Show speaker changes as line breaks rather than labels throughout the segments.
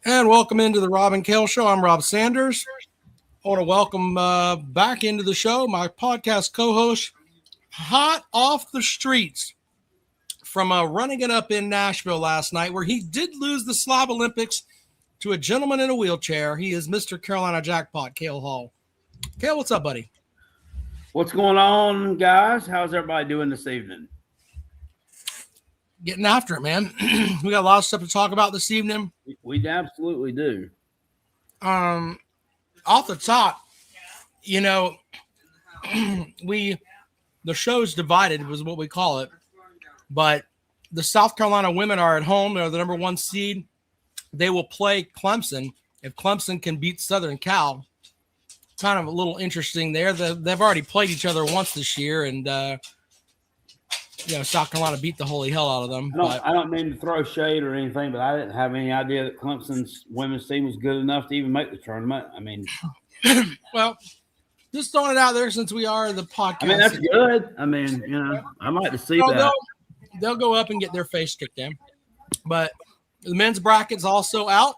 And welcome into the Rob and Kale Show. I'm Rob Sanders. I want to welcome back into the show my podcast co-host, hot off the streets from running it up in Nashville last night, where he did lose the Slav Olympics to a gentleman in a wheelchair. He is Mr. Carolina Jackpot, Cale Hall. Cale, what's up, buddy?
What's going on, guys? How's everybody doing this evening?
Getting after it, man. We got a lot of stuff to talk about this evening.
We absolutely do.
Off the top, you know, the show's divided was what we call it, but the South Carolina women are at home. They're the number 1 seed. They will play Clemson. If Clemson can beat Southern Cal, kind of a little interesting there. They've already played each other once this year, and South Carolina beat the holy hell out of them.
I don't mean to throw shade or anything, but I didn't have any idea that Clemson's women's team was good enough to even make the tournament. I mean,
well, just throwing it out there since we are the podcast.
I mean, that's good. I mean, I'd like to see that.
They'll go up and get their face kicked in. But the men's bracket's also out.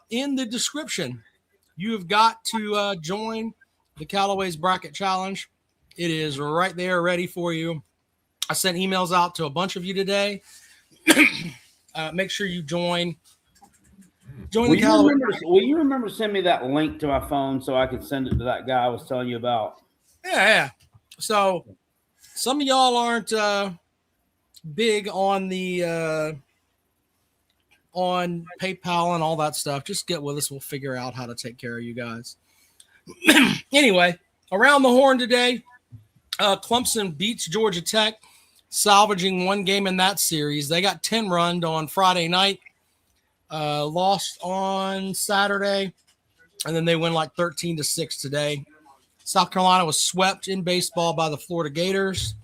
In the description, you have got to join the Calloway's Bracket Challenge. It is right there ready for you. I sent emails out to a bunch of you today. Make sure you join the Callaway.
Will you remember to send me that link to my phone so I can send it to that guy I was telling you about?
Yeah. So some of y'all aren't big on the on PayPal and all that stuff. Just get with us. We'll figure out how to take care of you guys. Anyway, around the horn today, Clemson beats Georgia Tech, salvaging 1 game in that series. They got 10-runned on Friday night, lost on Saturday, and then they win like 13-6 today. South Carolina was swept in baseball by the Florida Gators.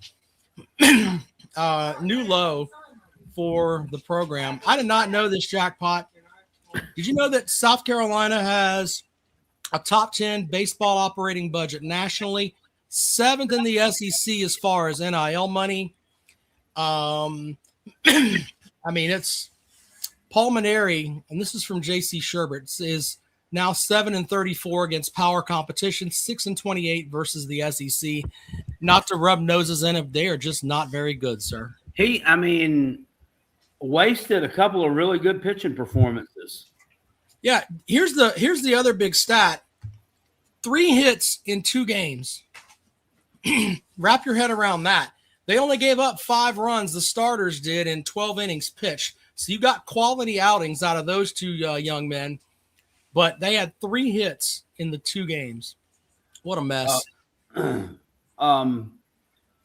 New low for the program. I did not know this, Jackpot. Did you know that South Carolina has a top 10 baseball operating budget nationally, 7th in the SEC as far as NIL money? I mean, it's Pulmonary, and this is from J.C. Sherbert, is now 7-34 against power competition, 6-28 versus the SEC. Not to rub noses in if they are just not very good, sir.
Wasted a couple of really good pitching performances.
Yeah, here's the other big stat. 3 hits in 2 games. Wrap your head around that. They only gave up 5 runs, the starters did, in 12 innings pitched. So you got quality outings out of those 2 young men, but they had 3 hits in the 2 games. What a mess.
I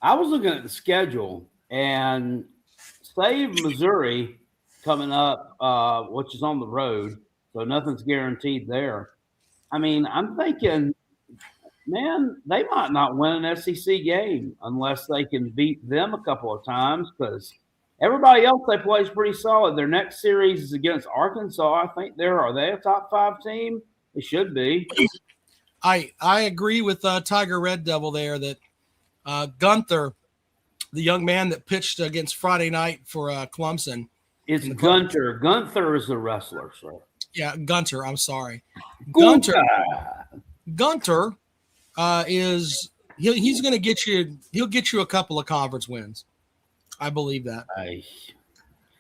was looking at the schedule, and Save Missouri coming up, which is on the road, so nothing's guaranteed there. I mean, I'm thinking, man, they might not win an SEC game unless they can beat them a couple of times, because everybody else they play is pretty solid. Their next series is against Arkansas. I think are they a top 5 team? They should be.
I agree with Tiger Red Devil there that Gunther, the young man that pitched against Friday night for Clemson.
It's Gunter. Gunther is the wrestler, sir.
Yeah, Gunter. I'm sorry.
Gunter
is he's going to get you. He'll get you a couple of conference wins. I believe that.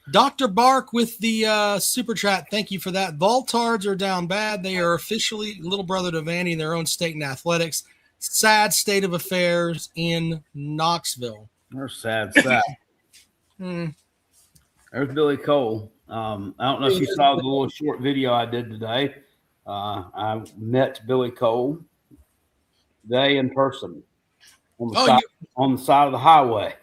Dr. Bark with the super chat. Thank you for that. Voltards are down bad. They are officially little brother to Vandy in their own state in athletics. Sad state of affairs in Knoxville.
They're sad. There's Billy Cole. I don't know if you saw the little short video I did today. I met Billy Cole today in person on the side of the highway.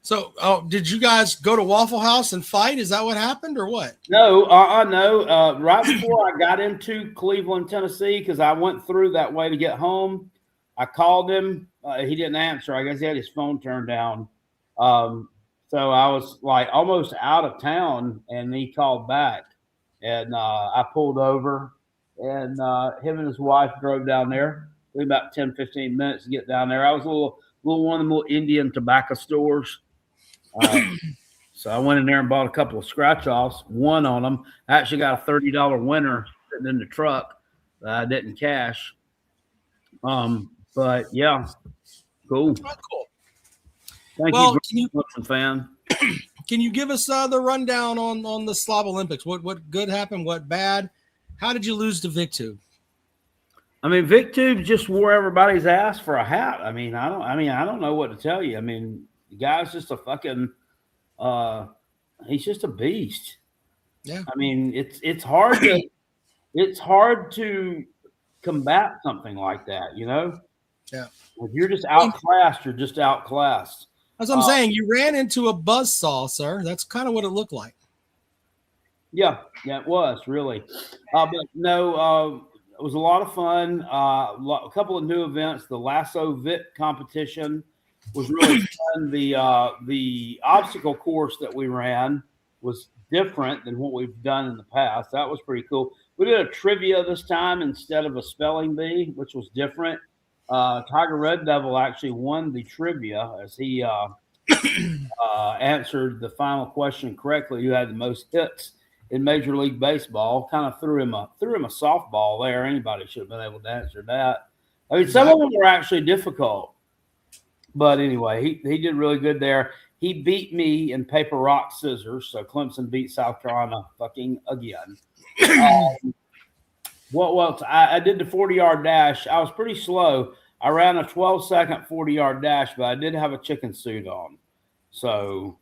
So, did you guys go to Waffle House and fight? Is that what happened or what?
No, no. Right before I got into Cleveland, Tennessee, because I went through that way to get home, I called him. He didn't answer. I guess he had his phone turned down. So I was like almost out of town, and he called back, and I pulled over, and him and his wife drove down there. It was about 10, 15 minutes to get down there. I was a little one of the little Indian tobacco stores. So I went in there and bought a couple of scratch offs, won on them. I actually got a $30 winner sitting in the truck that I didn't cash. But yeah, cool.
Oh, cool.
Thank
Well,
you, fan.
Can you give us the rundown on the Slav Olympics? What good happened? What bad? How did you lose to VicTube? I
mean, VicTube just wore everybody's ass for a hat. I don't know what to tell you. I mean, the guy's just a fucking he's just a beast.
Yeah.
I mean, it's hard to combat something like that, you know?
Yeah.
If you're just outclassed, you're just outclassed.
As I'm saying, you ran into a buzzsaw, sir. That's kind of what it looked like.
Yeah, it was really. But no, it was a lot of fun. A couple of new events. The lasso vit competition was really fun. The obstacle course that we ran was different than what we've done in the past. That was pretty cool. We did a trivia this time instead of a spelling bee, which was different. Tiger Red Devil actually won the trivia as he answered the final question correctly. Who had the most hits in Major League Baseball? Kind of threw him a softball there. Anybody should have been able to answer that. I mean, some of them were actually difficult, but anyway, he did really good there. He beat me in paper, rock, scissors. So Clemson beat South Carolina fucking again. What else? I did the 40-yard dash. I was pretty slow. I ran a 12-second 40-yard dash, but I did have a chicken suit on. So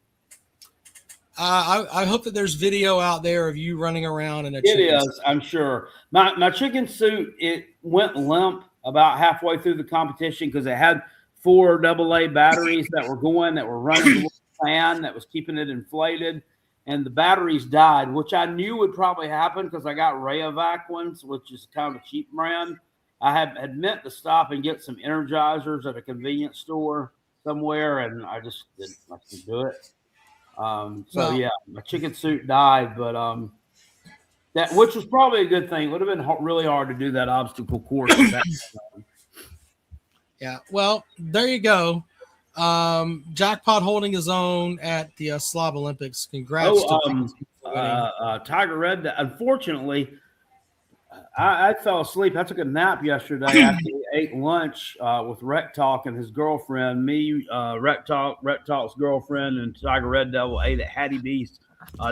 I hope that there's video out there of you running around in a chicken
suit. It is,
suit.
I'm sure. My chicken suit, it went limp about halfway through the competition because it had 4 AA batteries that were running the fan that was keeping it inflated. And the batteries died, which I knew would probably happen because I got Rayovac ones, which is kind of a cheap brand. I had meant to stop and get some Energizers at a convenience store somewhere, and I just didn't do it. Yeah, my chicken suit died, but which was probably a good thing. It would have been really hard to do that obstacle course.
Yeah, well, there you go. Jackpot holding his own at the Slav Olympics. Congrats
to Tiger Red. Unfortunately, I fell asleep. I took a nap yesterday after we ate lunch with Rec Talk and his girlfriend. Me, Rec Talk's girlfriend, and Tiger Red Devil ate at Hattie B's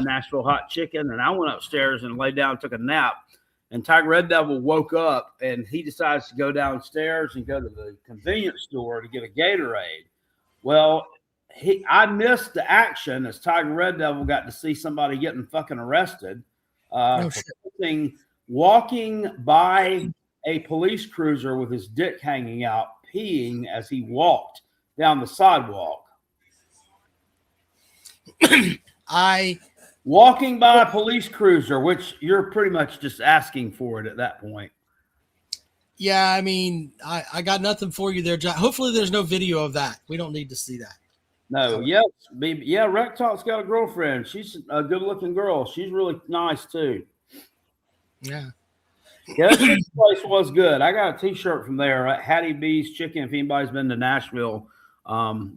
Nashville Hot Chicken, and I went upstairs and laid down and took a nap. And Tiger Red Devil woke up, and he decides to go downstairs and go to the convenience store to get a Gatorade. Well, I missed the action as Tiger Red Devil got to see somebody getting fucking arrested. Walking by a police cruiser with his dick hanging out, peeing as he walked down the sidewalk. Walking by a police cruiser, which you're pretty much just asking for it at that point.
Yeah, I mean, I got nothing for you there, John. Hopefully there's no video of that. We don't need to see that.
No, yes. Yeah, Rec Talk's got a girlfriend. She's a good-looking girl. She's really nice, too.
Yeah.
Yeah, that place was good. I got a T-shirt from there at Hattie B's Chicken. If anybody's been to Nashville,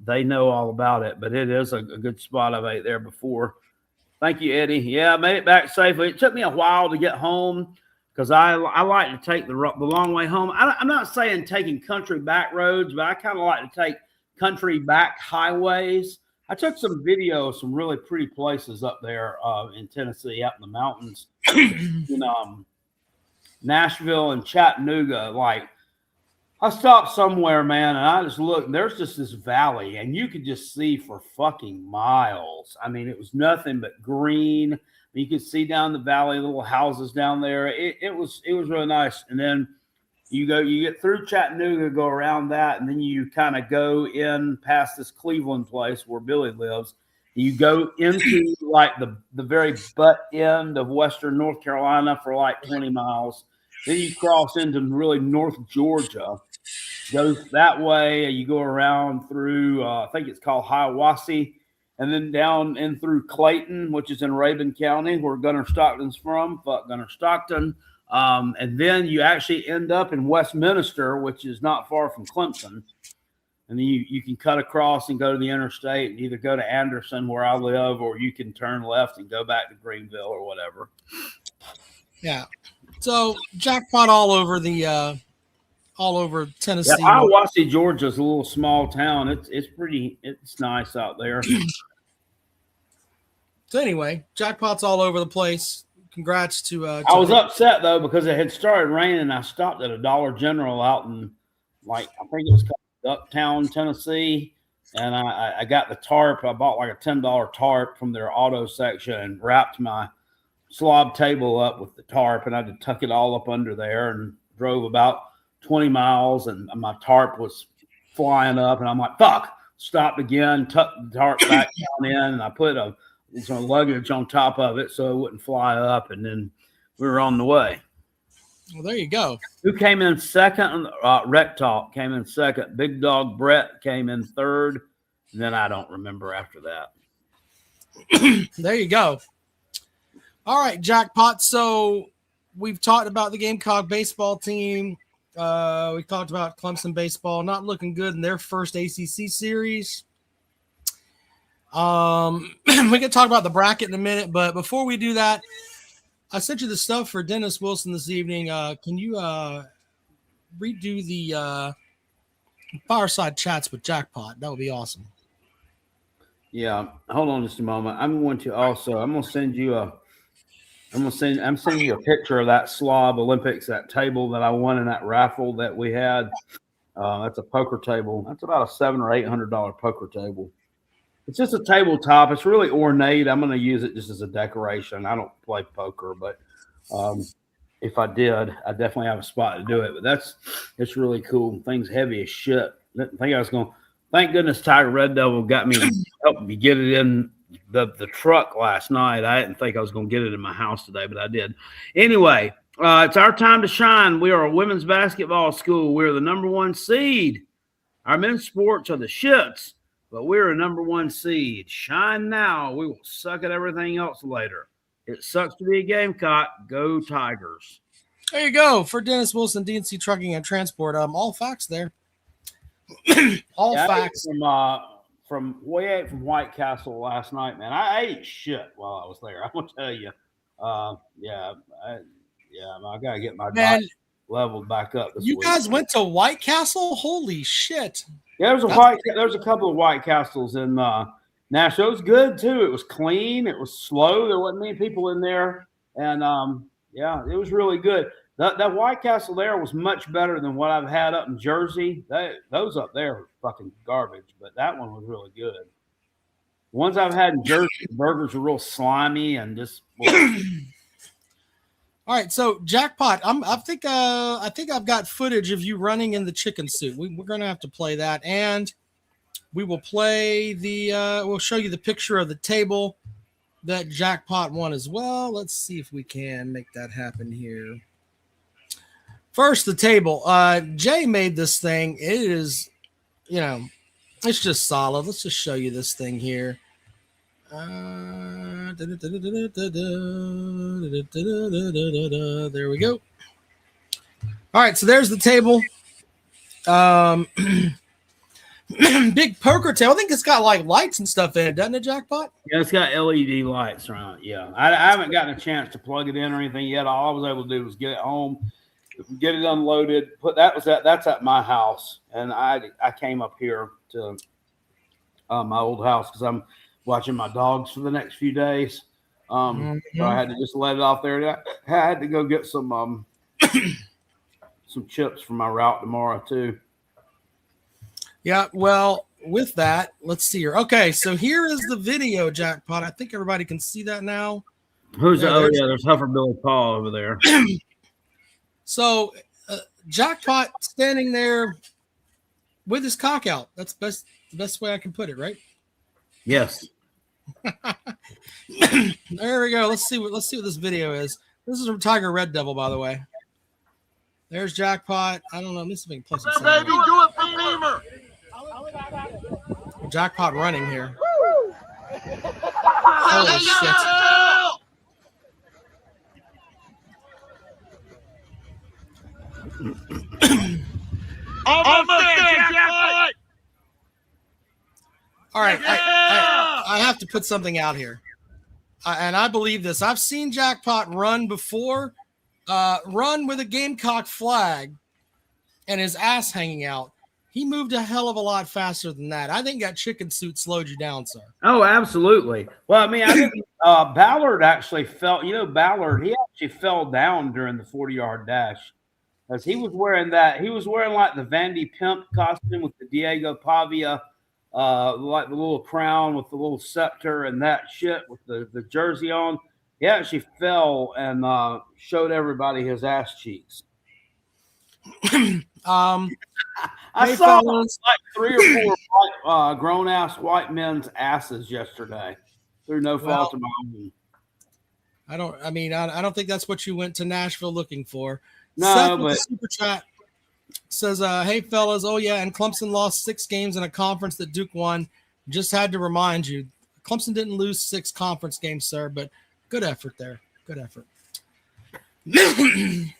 they know all about it. But it is a good spot. I've ate there before. Thank you, Eddie. Yeah, I made it back safely. It took me a while to get home because I like to take the long way home. I'm not saying taking country back roads, but I kind of like to take country back highways. I took some video of some really pretty places up there in Tennessee, out in the mountains, in Nashville and Chattanooga. Like, I stopped somewhere, man, and I just looked, and there's just this valley, and you could just see for fucking miles. I mean, it was nothing but green. You could see down the valley, little houses down there. It was really nice. And then you get through Chattanooga, go around that, and then you kind of go in past this Cleveland place where Billy lives. You go into like the very butt end of Western North Carolina for like 20 miles. Then you cross into really North Georgia, goes that way. You go around through, I think it's called Hiawassee, and then down in through Clayton, which is in Rabun County, where Gunner Stockton's from. Fuck Gunner Stockton. And then you actually end up in Westminster, which is not far from Clemson. and then you can cut across and go to the interstate and either go to Anderson where I live, or you can turn left and go back to Greenville or whatever.
Yeah. So jackpot all over Tennessee.
Yeah, Hiawassee, Georgia is a little small town. It's nice out there.
So anyway, jackpots all over the place. Congrats to
I was upset though because it had started raining. I stopped at a Dollar General out in I think it was called Uptown, Tennessee, and I got the tarp. I bought like a $10 tarp from their auto section and wrapped my slob table up with the tarp, and I had to tuck it all up under there and drove about 20 miles, and my tarp was flying up, and I'm like, fuck, stopped again, tucked the tarp back down in, and I put some luggage on top of it so it wouldn't fly up, and then we were on the way.
Well, there you go.
Who came in second? Rec Talk came in second. Big Dog Brett came in third, and then I don't remember after that.
There you go. All right, jackpot. So we've talked about the Gamecock baseball team. We talked about Clemson baseball not looking good in their first ACC series. We can talk about the bracket in a minute, but before we do that, I sent you the stuff for Dennis Wilson this evening. Can you redo the fireside chats with Jackpot? That would be awesome.
Yeah, hold on just a moment. I'm sending you a picture of that Slav Olympics, that table that I won in that raffle that we had. That's a poker table. That's about a $700 or $800 poker table. It's just a tabletop. It's really ornate. I'm going to use it just as a decoration. I don't play poker, but if I did, I definitely have a spot to do it. But it's really cool. Thing's heavy as shit. Thank goodness Tiger Red Devil helped me get it in the truck last night. I didn't think I was going to get it in my house today, but I did. Anyway, it's our time to shine. We are a women's basketball school. We're the number 1 seed. Our men's sports are the shits, but we're a number 1 seed. Shine now. We will suck at everything else later. It sucks to be a Gamecock. Go Tigers.
There you go. For Dennis Wilson, DNC Trucking and Transport. All facts there. All facts.
From White Castle last night, man. I ate shit while I was there. I'm gonna tell you. I gotta get my diet leveled back up.
You week. Guys went to White Castle? Holy shit!
Yeah, there's a couple of White Castles in Nashville. It was good too. It was clean. It was slow. There wasn't many people in there, and it was really good. That White Castle there was much better than what I've had up in Jersey. Those up there were fucking garbage, but that one was really good. The ones I've had in Jersey, the burgers were real slimy and just.
All right, so Jackpot, I think I've got footage of you running in the chicken suit. We're gonna have to play that, and we will play we'll show you the picture of the table that Jackpot won as well. Let's see if we can make that happen here. First, the table. Jay made this thing. It is, it's just solid. Let's just show you this thing here. There we go. All right, so there's the table. Big poker table. I think it's got like lights and stuff in it, doesn't it, Jackpot?
Yeah, it's got LED lights around it. Yeah, I haven't gotten a chance to plug it in or anything yet. All I was able to do was get it home, get it unloaded. That's at my house, and I came up here to my old house because I'm watching my dogs for the next few days. So I had to just let it off there. I had to go get some some chips for my route tomorrow too.
Yeah, well, with that, let's see here. Okay, so here is the video, Jackpot. I think everybody can see that now.
There's Hufferbilly Paul over there.
So Jackpot standing there with his cock out. That's the best way I can put it, right?
Yes.
There we go. Let's see what this video is. This is from Tiger Red Devil, by the way. There's Jackpot. I don't know. Let me see if I can plus some
baby, do it for Beamer.
Jackpot running here. Holy shit.
Almost there, Jackpot.
All right, I have to put something out here, and I believe this. I've seen Jackpot run before, run with a Gamecock flag and his ass hanging out. He moved a hell of a lot faster than that. I think that chicken suit slowed you down, sir.
Oh, absolutely. Well, I mean, I think Ballard actually fell. Ballard, he actually fell down during the 40-yard dash as he was wearing that. He was wearing like the Vandy Pimp costume with the Diego Pavia, like the little crown with the little scepter and that shit with the jersey on. He actually fell and showed everybody his ass cheeks. I saw like 3 or 4 grown-ass white men's asses yesterday through no fault of my own.
I don't think that's what you went to Nashville looking for.
No,
Seth
but
super chat says, hey, fellas, oh, yeah, and Clemson lost 6 games in a conference that Duke won. Just had to remind you, Clemson didn't lose 6 conference games, sir, but good effort there. Good effort.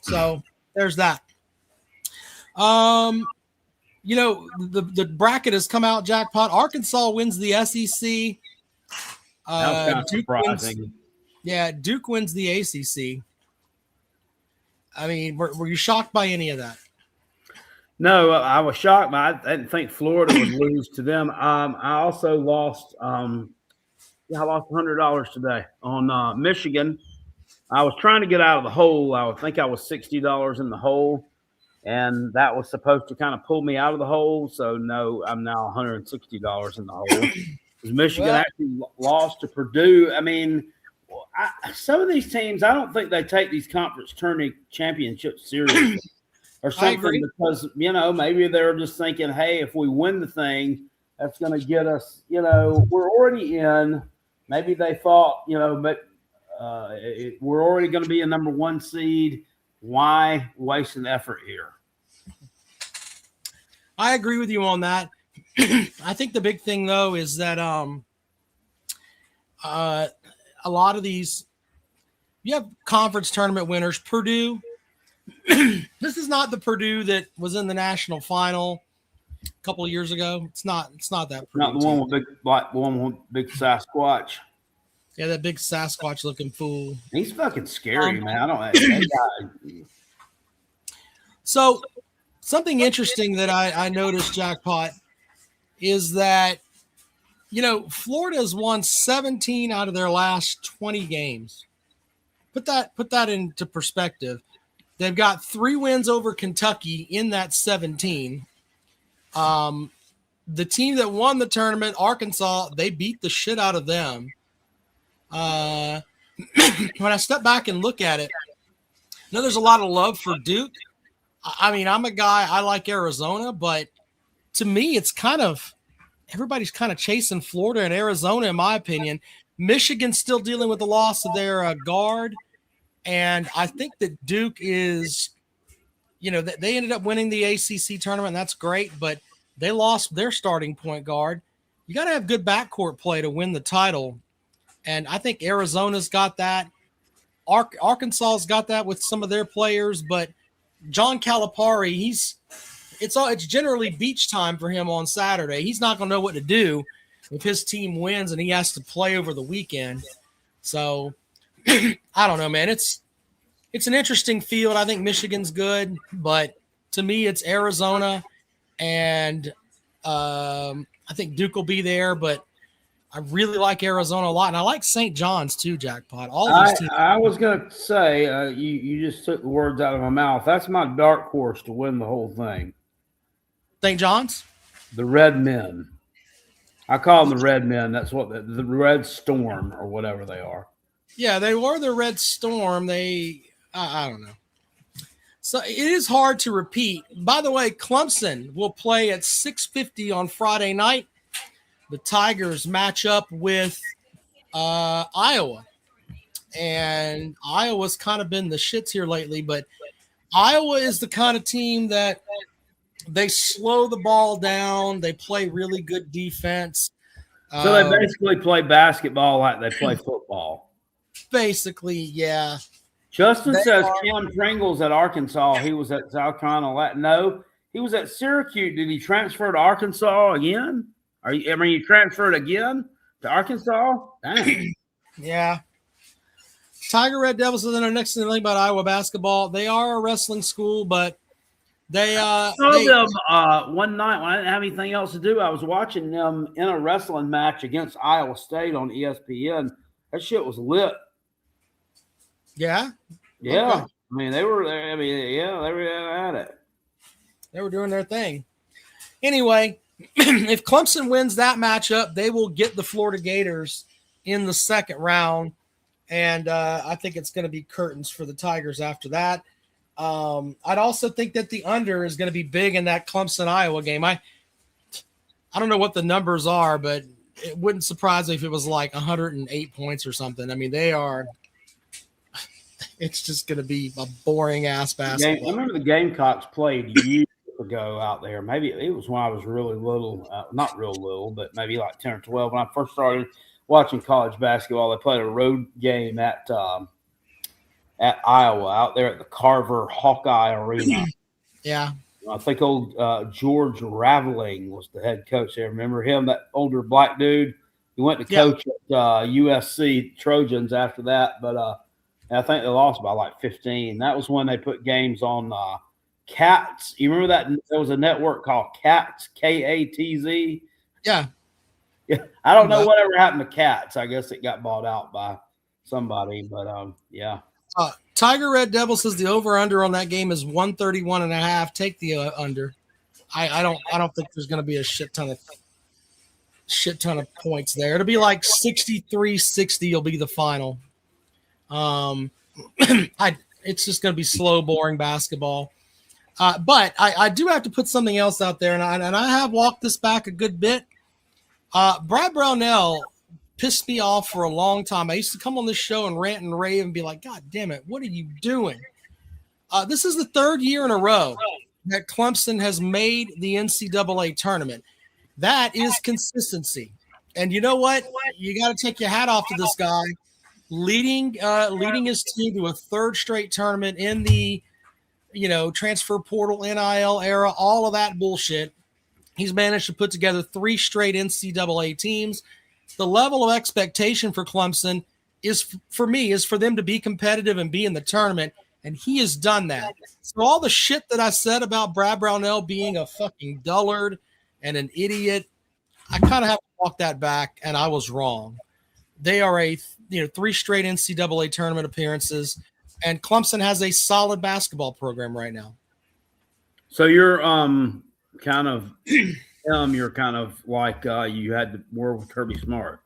So there's that. The bracket has come out, Jackpot. Arkansas wins the SEC.
That's kind of surprising.
Duke wins the ACC. I mean, were you shocked by any of that?
No, I was shocked, but I didn't think Florida would lose to them. I also lost. I lost $100 today on Michigan. I was trying to get out of the hole. I would think I was $60 in the hole, and that was supposed to kind of pull me out of the hole. So no, I'm now $160 in the hole. Because Michigan actually lost to Purdue. I mean, some of these teams, I don't think they take these conference tournament championships seriously or something because, maybe they're just thinking, hey, if we win the thing, that's going to get us, we're already in. Maybe they thought, but we're already going to be a number 1 seed. Why waste an effort here?
I agree with you on that. I think the big thing, though, is that a lot of these, you have conference tournament winners. Purdue, this is not the Purdue that was in the national final a couple of years ago. It's not that Purdue.
Not the one with big Sasquatch.
Yeah, that big Sasquatch looking fool.
He's fucking scary, man. I don't that
So something interesting that I noticed, Jackpot, is that Florida has won 17 out of their last 20 games. Put that into perspective. They've got 3 wins over Kentucky in that 17. The team that won the tournament, Arkansas, they beat the shit out of them. When I step back and look at it, there's a lot of love for Duke. I mean, I'm a guy, I like Arizona, but to me, it's kind of everybody's kind of chasing Florida and Arizona, in my opinion. Michigan's still dealing with the loss of their guard. And I think that Duke is, they ended up winning the ACC tournament. And that's great, but they lost their starting point guard. You got to have good backcourt play to win the title. And I think Arizona's got that. Arkansas's got that with some of their players, but John Calipari, it's generally beach time for him on Saturday. He's not going to know what to do if his team wins and he has to play over the weekend. So I don't know, man. It's an interesting field. I think Michigan's good, but to me, it's Arizona, and I think Duke will be there, but I really like Arizona a lot, and I like St. John's too, Jackpot. All of these teams.
I was going to say, you just took the words out of my mouth. That's my dark horse to win the whole thing.
St. John's?
The Red Men. I call them the Red Men. That's what the Red Storm or whatever they are.
Yeah, they were the Red Storm. I don't know. So it is hard to repeat. By the way, Clemson will play at 6:50 on Friday night. The Tigers match up with Iowa. And Iowa's kind of been the shits here lately, but Iowa is the kind of team that they slow the ball down. They play really good defense.
So they basically play basketball like they play football.
Basically, yeah.
Justin says Cam Pringle's at Arkansas. He was at South Carolina. No, he was at Syracuse. Did he transfer to Arkansas again? You transferred again to Arkansas? Dang.
Yeah. Tiger Red Devils is the next thing about Iowa basketball. They are a wrestling school, but they
saw them one night when I didn't have anything else to do. I was watching them in a wrestling match against Iowa State on ESPN. That shit was lit.
Yeah.
Yeah.
Okay.
I mean, they were there. I mean, yeah, they were at it.
They were doing their thing. Anyway, if Clemson wins that matchup, they will get the Florida Gators in the second round. And I think it's going to be curtains for the Tigers after that. I'd also think that the under is going to be big in that Clemson-Iowa game. I don't know what the numbers are, but it wouldn't surprise me if it was like 108 points or something. I mean, it's just going to be a boring-ass basketball.
I remember the Gamecocks played years ago out there. Maybe it was when I was really little, not real little, but maybe like 10 or 12. When I first started watching college basketball, they played a road game at Iowa out there at the Carver Hawkeye Arena.
Yeah.
I think old George Raveling was the head coach there. Remember him, that older black dude? He went to coach at USC Trojans after that, but I think they lost by like 15. That was when they put games on Cats. You remember that? There was a network called Cats, Katz.
Yeah.
Yeah. I don't know whatever happened to Cats. I guess it got bought out by somebody, but yeah.
Tiger Red Devil says the over-under on that game is 131.5. Take the under. I don't think there's going to be a shit ton of points there. It'll be like 63-60 will be the final. It's just going to be slow, boring basketball. But I do have to put something else out there, and I have walked this back a good bit. Brad Brownell pissed me off for a long time. I used to come on this show and rant and rave and be like, God damn it, what are you doing? This is the third year in a row that Clemson has made the NCAA tournament. That is consistency. And you know what? You got to take your hat off to this guy leading his team to a third straight tournament in the transfer portal, NIL era, all of that bullshit. He's managed to put together 3 straight NCAA teams. The level of expectation for Clemson is for them to be competitive and be in the tournament, and he has done that. So all the shit that I said about Brad Brownell being a fucking dullard and an idiot, I kind of have to walk that back, and I was wrong. They are 3 straight NCAA tournament appearances, and Clemson has a solid basketball program right now.
So you're kind of you're kind of like you had to work with Kirby Smart.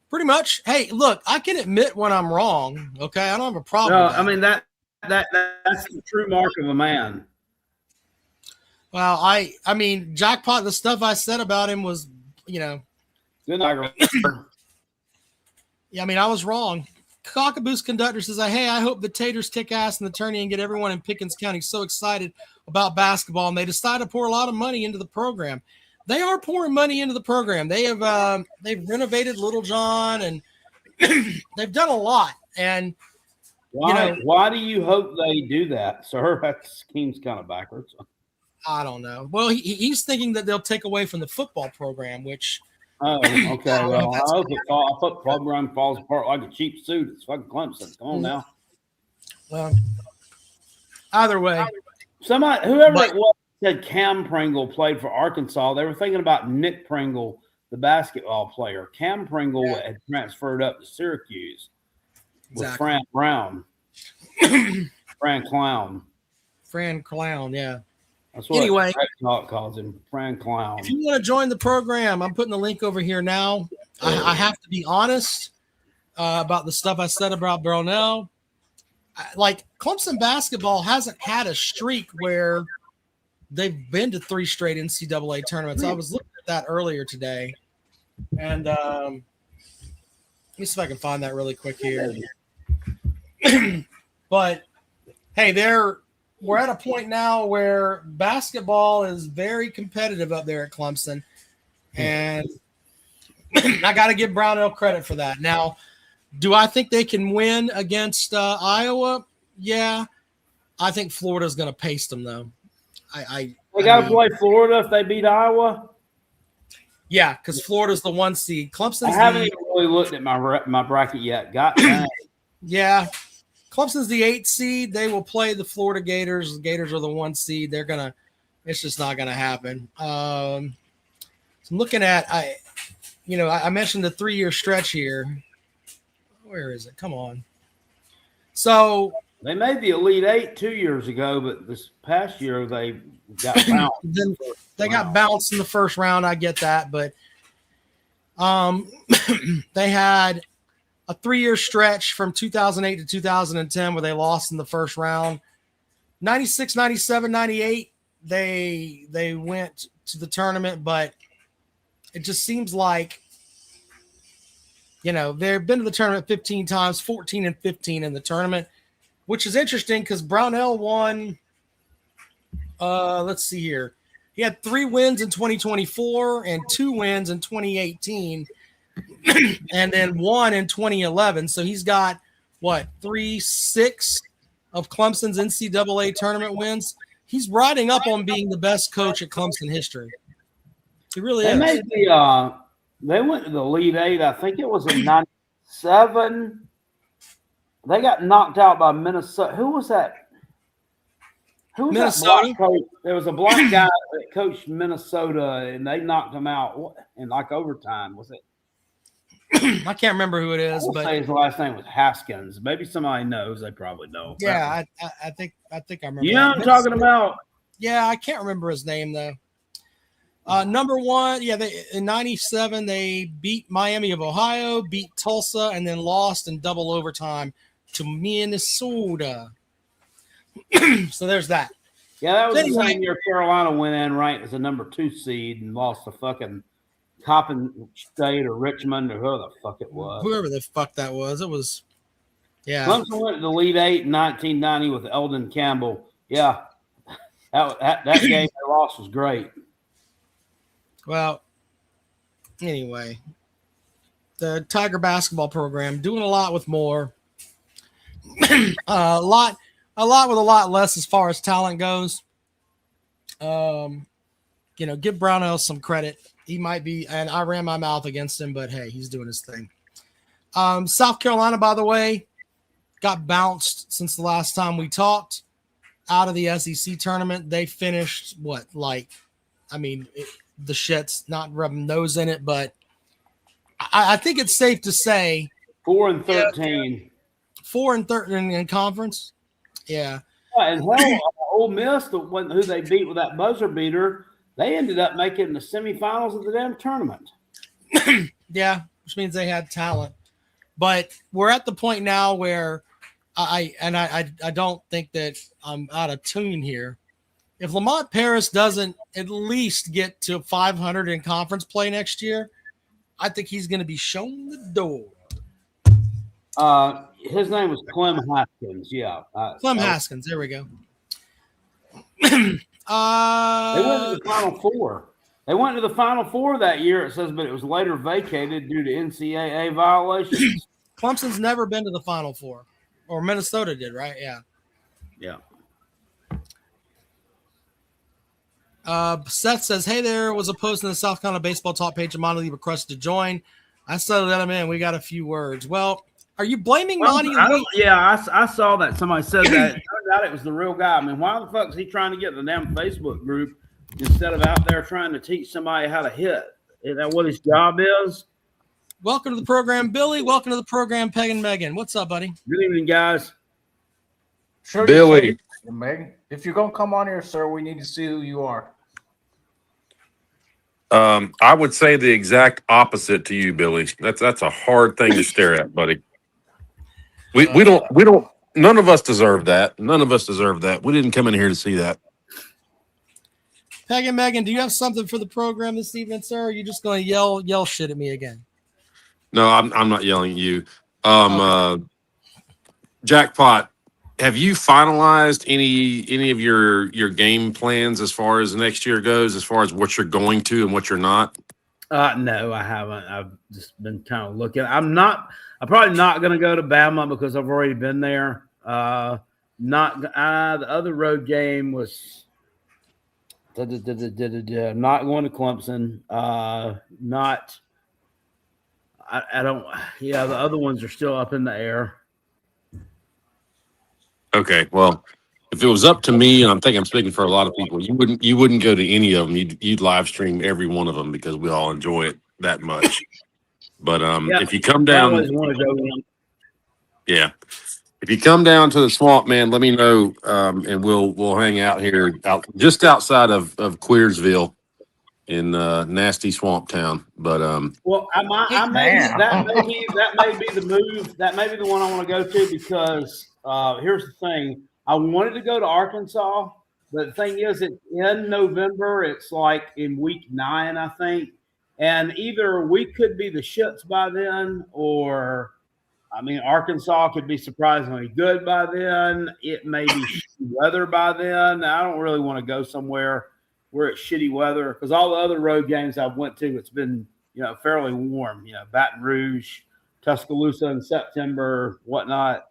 Pretty much. Hey, look, I can admit when I'm wrong. Okay, I don't have a problem.
No,
with that.
I mean that's the true mark of a man.
Well, I mean, Jackpot. The stuff I said about him was,
Good.
Yeah, I mean, I was wrong. Cockaboose Conductor says, hey, I hope the Taters kick ass in the tourney and get everyone in Pickens County so excited about basketball, and they decide to pour a lot of money into the program. They are pouring money into the program. They have they've renovated Little John, and they've done a lot. And
why do you hope they do that, sir? That seems kind of backwards.
I don't know. Well, he's thinking that they'll take away from the football program, which.
Oh, okay. Well, I hope the program falls apart like a cheap suit. It's fucking Clemson. Come on now.
Well, either way.
Whoever it was said Cam Pringle played for Arkansas. They were thinking about Nick Pringle, the basketball player. Cam Pringle had transferred up to Syracuse with Fran Brown. Fran Clown,
yeah.
That's what Talk calls him, Fran Clown.
If you want to join the program, I'm putting the link over here now. I have to be honest about the stuff I said about Brownell. Like, Clemson basketball hasn't had a streak where they've been to 3 straight NCAA tournaments. I was looking at that earlier today. And let me see if I can find that really quick here. But, hey, we're at a point now where basketball is very competitive up there at Clemson. And I got to give Brownell credit for that. Now, do I think they can win against Iowa? Yeah. I think Florida's going to paste them, though.
They got to play Florida if they beat Iowa?
Yeah, because Florida's the 1 seed. Clemson's
I haven't even really looked at my bracket yet.
Yeah. Clemson's the 8 seed. They will play the Florida Gators. The Gators are the 1 seed. It's just not gonna happen. So I'm looking at I mentioned the 3-year stretch here. Where is it? Come on. So
they made the Elite 8 2 years ago, but this past year they got bounced.
They got bounced in the first round. I get that, but they had a 3-year stretch from 2008 to 2010 where they lost in the first round. 96, 97, 98, they went to the tournament, but it just seems like, they've been to the tournament 15 times, 14 and 15 in the tournament, which is interesting because Brownell won. Let's see here. He had 3 wins in 2024 and 2 wins in 2018 and then 1 in 2011. So he's got 6 of Clemson's NCAA tournament wins. He's riding up on being the best coach at Clemson history. He really is.
They went to the Elite 8. I think it was in 97. They got knocked out by Minnesota. Who was that? Who was Minnesota? That black coach? There was a black guy that coached Minnesota, and they knocked him out in overtime. Was it?
I can't remember who it is, but
his last name was Haskins. Maybe somebody knows. They probably don't.
Yeah, I think I remember.
You know what I'm talking about?
Yeah, I can't remember his name though. Number 1, in 97 they beat Miami of Ohio, beat Tulsa, and then lost in double overtime to Minnesota. So there's that.
Yeah, that was the same year Carolina went in ranked as a number 2 seed and lost to fucking Coppin State or Richmond or whoever the fuck it was.
Whoever the fuck that was. It was, yeah.
Clemson went to the Elite 8 in 1990 with Eldon Campbell. Yeah, that game they lost was great.
Well, anyway, the Tiger basketball program doing a lot with more. A lot with a lot less as far as talent goes. Give Brownell some credit. He might be, and I ran my mouth against him, but hey, he's doing his thing. South Carolina, by the way, got bounced since the last time we talked out of the SEC tournament. They finished the shit's not rubbing nose in it, but I think it's safe to say
4-13.
4-13 in conference. Yeah.
And Ole Miss, who they beat with that buzzer beater, they ended up making the semifinals of the damn tournament.
Yeah, which means they had talent. But we're at the point now where I don't think that I'm out of tune here. If Lamont Paris doesn't at least get to 500 in conference play next year, I think he's going to be shown the door.
His name was Clem Haskins. Yeah.
Clem Haskins. There we go.
They went to the Final Four. They went to the Final Four that year, it says, but it was later vacated due to NCAA violations.
Clemson's never been to the Final Four. Or Minnesota did, right? Yeah.
Yeah.
Seth says, hey there, was a post in the South Carolina baseball talk page of Monty requested to join. I said, let him in. We got a few words. Well, are you blaming Monty?
I saw that. Somebody said that. Turned out it was the real guy. I mean, why the fuck is he trying to get in the damn Facebook group instead of out there trying to teach somebody how to hit? Is that what his job is?
Welcome to the program, Billy. Welcome to the program, Peg and Megan. What's up, buddy?
Good evening, guys.
Sure,
Billy.
Megan, if you're going to come on here, sir, we need to see who you are.
I would say the exact opposite to you, Billy. That's a hard thing to stare at, buddy. We don't. None of us deserve that. None of us deserve that. We didn't come in here to see that.
Peg and Megan, do you have something for the program this evening, sir? Or are you just going to yell shit at me again?
No, I'm not yelling at you. Okay. Jackpot. Have you finalized any of your game plans as far as next year goes, as far as what you're going to and what you're not?
No, I haven't. I've just been kind of looking. I'm probably not going to go to Bama because I've already been there. The other road game was Not going to Clemson. Not. I don't. Yeah, the other ones are still up in the air.
Okay, well, if it was up to me, and I think I'm speaking for a lot of people, you wouldn't go to any of them. You'd live stream every one of them because we all enjoy it that much. But if you come
I
down,
always want to go in.
yeah, if you come down to the swamp, man, let me know, and we'll hang out here just outside of Queersville in nasty Swamp Town. But
Well, I may be, that may be the move. That may be the one I want to go to because here's the thing. I wanted to go to Arkansas, but the thing is, it's in November. It's like in week 9, I think. And either we could be the shits by then, or Arkansas could be surprisingly good by then. It may be shitty weather by then. I don't really want to go somewhere where it's shitty weather because all the other road games I've went to, it's been fairly warm. Baton Rouge, Tuscaloosa in September, whatnot.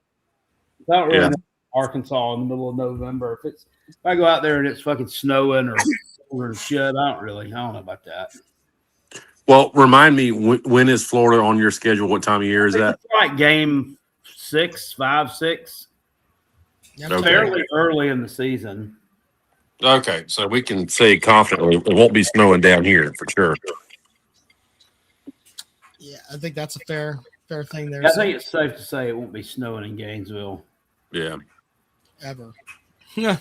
I don't really know Arkansas in the middle of November. If I go out there and it's fucking snowing or shit, I don't know about that.
well, remind me when is Florida on your schedule? What time of year is that?
It's like game 5, 6.
Okay.
Fairly early in the season.
Okay, so we can say confidently it won't be snowing down here for sure.
Yeah, I think that's a fair thing there.
I think it's safe to say it won't be snowing in Gainesville.
Yeah.
Ever. Hey,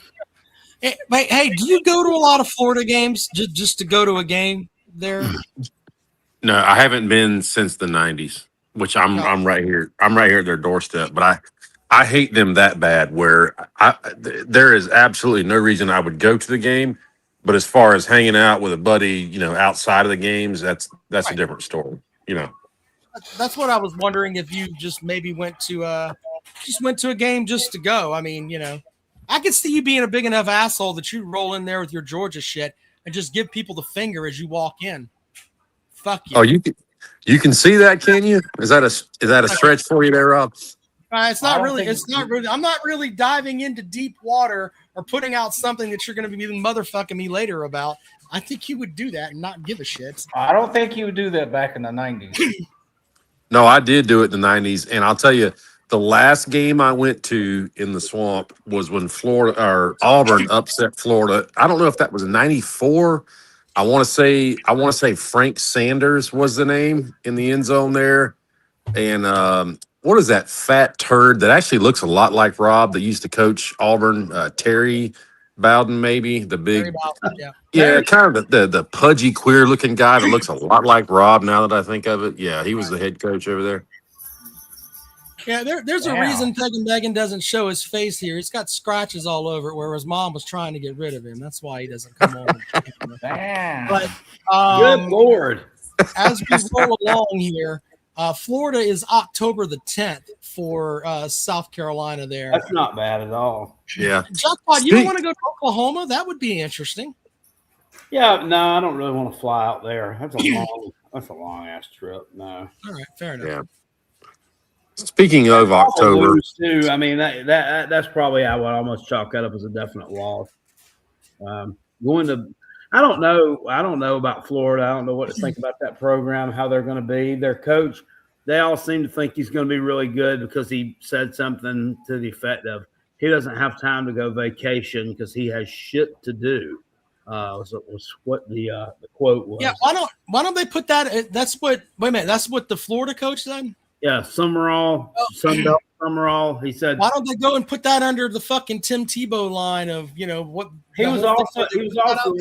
do you go to a lot of Florida games just to go to a game there?
No, I haven't been since the 90s, which I'm right here. I'm right here at their doorstep, but I hate them that bad where there is absolutely no reason I would go to the game. But as far as hanging out with a buddy, outside of the games, that's
Right.
a different story.
That's what I was wondering if you just maybe went to a game just to go. I could see you being a big enough asshole that you roll in there with your Georgia shit and just give people the finger as you walk in. Fuck you.
Oh, you can see that, can you? Is that a stretch for you there, Rob?
It's not really. I'm not really diving into deep water or putting out something that you're going to be motherfucking me later about. I think you would do that and not give a shit.
I don't think you would do that back in the 90s.
No, I did do it in the 90s, and I'll tell you, the last game I went to in the swamp was when Auburn upset Florida. I don't know if that was 94. I want to say Frank Sanders was the name in the end zone there. And what is that fat turd that actually looks a lot like Rob that used to coach Auburn? Terry Bowden, maybe the big, yeah, kind of the pudgy, queer looking guy that looks a lot like Rob. Now that I think of it, yeah, he was the head coach over there.
Yeah, there's a reason Tegan Megan doesn't show his face here. He's got scratches all over it where his mom was trying to get rid of him. That's why he doesn't come on.
Damn.
But
Good Lord.
As we roll along here, Florida is October the 10th for South Carolina there.
That's not bad at all.
Yeah.
Jackpot, you don't want to go to Oklahoma? That would be interesting.
Yeah, no, I don't really want to fly out there. That's a long ass trip. No.
All right, fair enough.
Yeah. Speaking of October,
too. That's probably I would almost chalk that up as a definite loss. Going to, I don't know about Florida. I don't know what to think about that program, how they're going to be. Their coach, they all seem to think he's going to be really good because he said something to the effect of he doesn't have time to go vacation because he has shit to do. Was what the quote was.
Yeah, why don't they put that? That's what the Florida coach said.
Yeah, Summerall, Sunbelt Summerall. He said,
why don't they go and put that under the fucking Tim Tebow line of what
he was also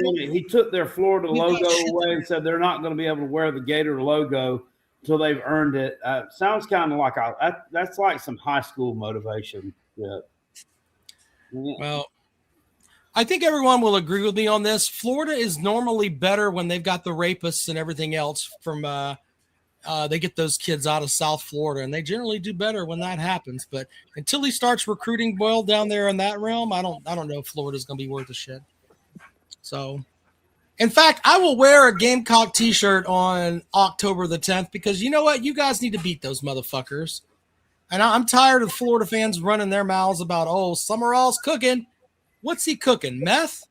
he took their Florida logo away and said they're not going to be able to wear the Gator logo until they've earned it. Sounds kind of like that's like some high school motivation. Yeah.
Well, I think everyone will agree with me on this. Florida is normally better when they've got the rapists and everything else from they get those kids out of South Florida, and they generally do better when that happens. But until he starts recruiting well down there in that realm, I don't know if Florida's going to be worth a shit. So, in fact, I will wear a Gamecock T-shirt on October the 10th because you know what? You guys need to beat those motherfuckers. And I'm tired of Florida fans running their mouths about, Summerall's cooking. What's he cooking? Meth?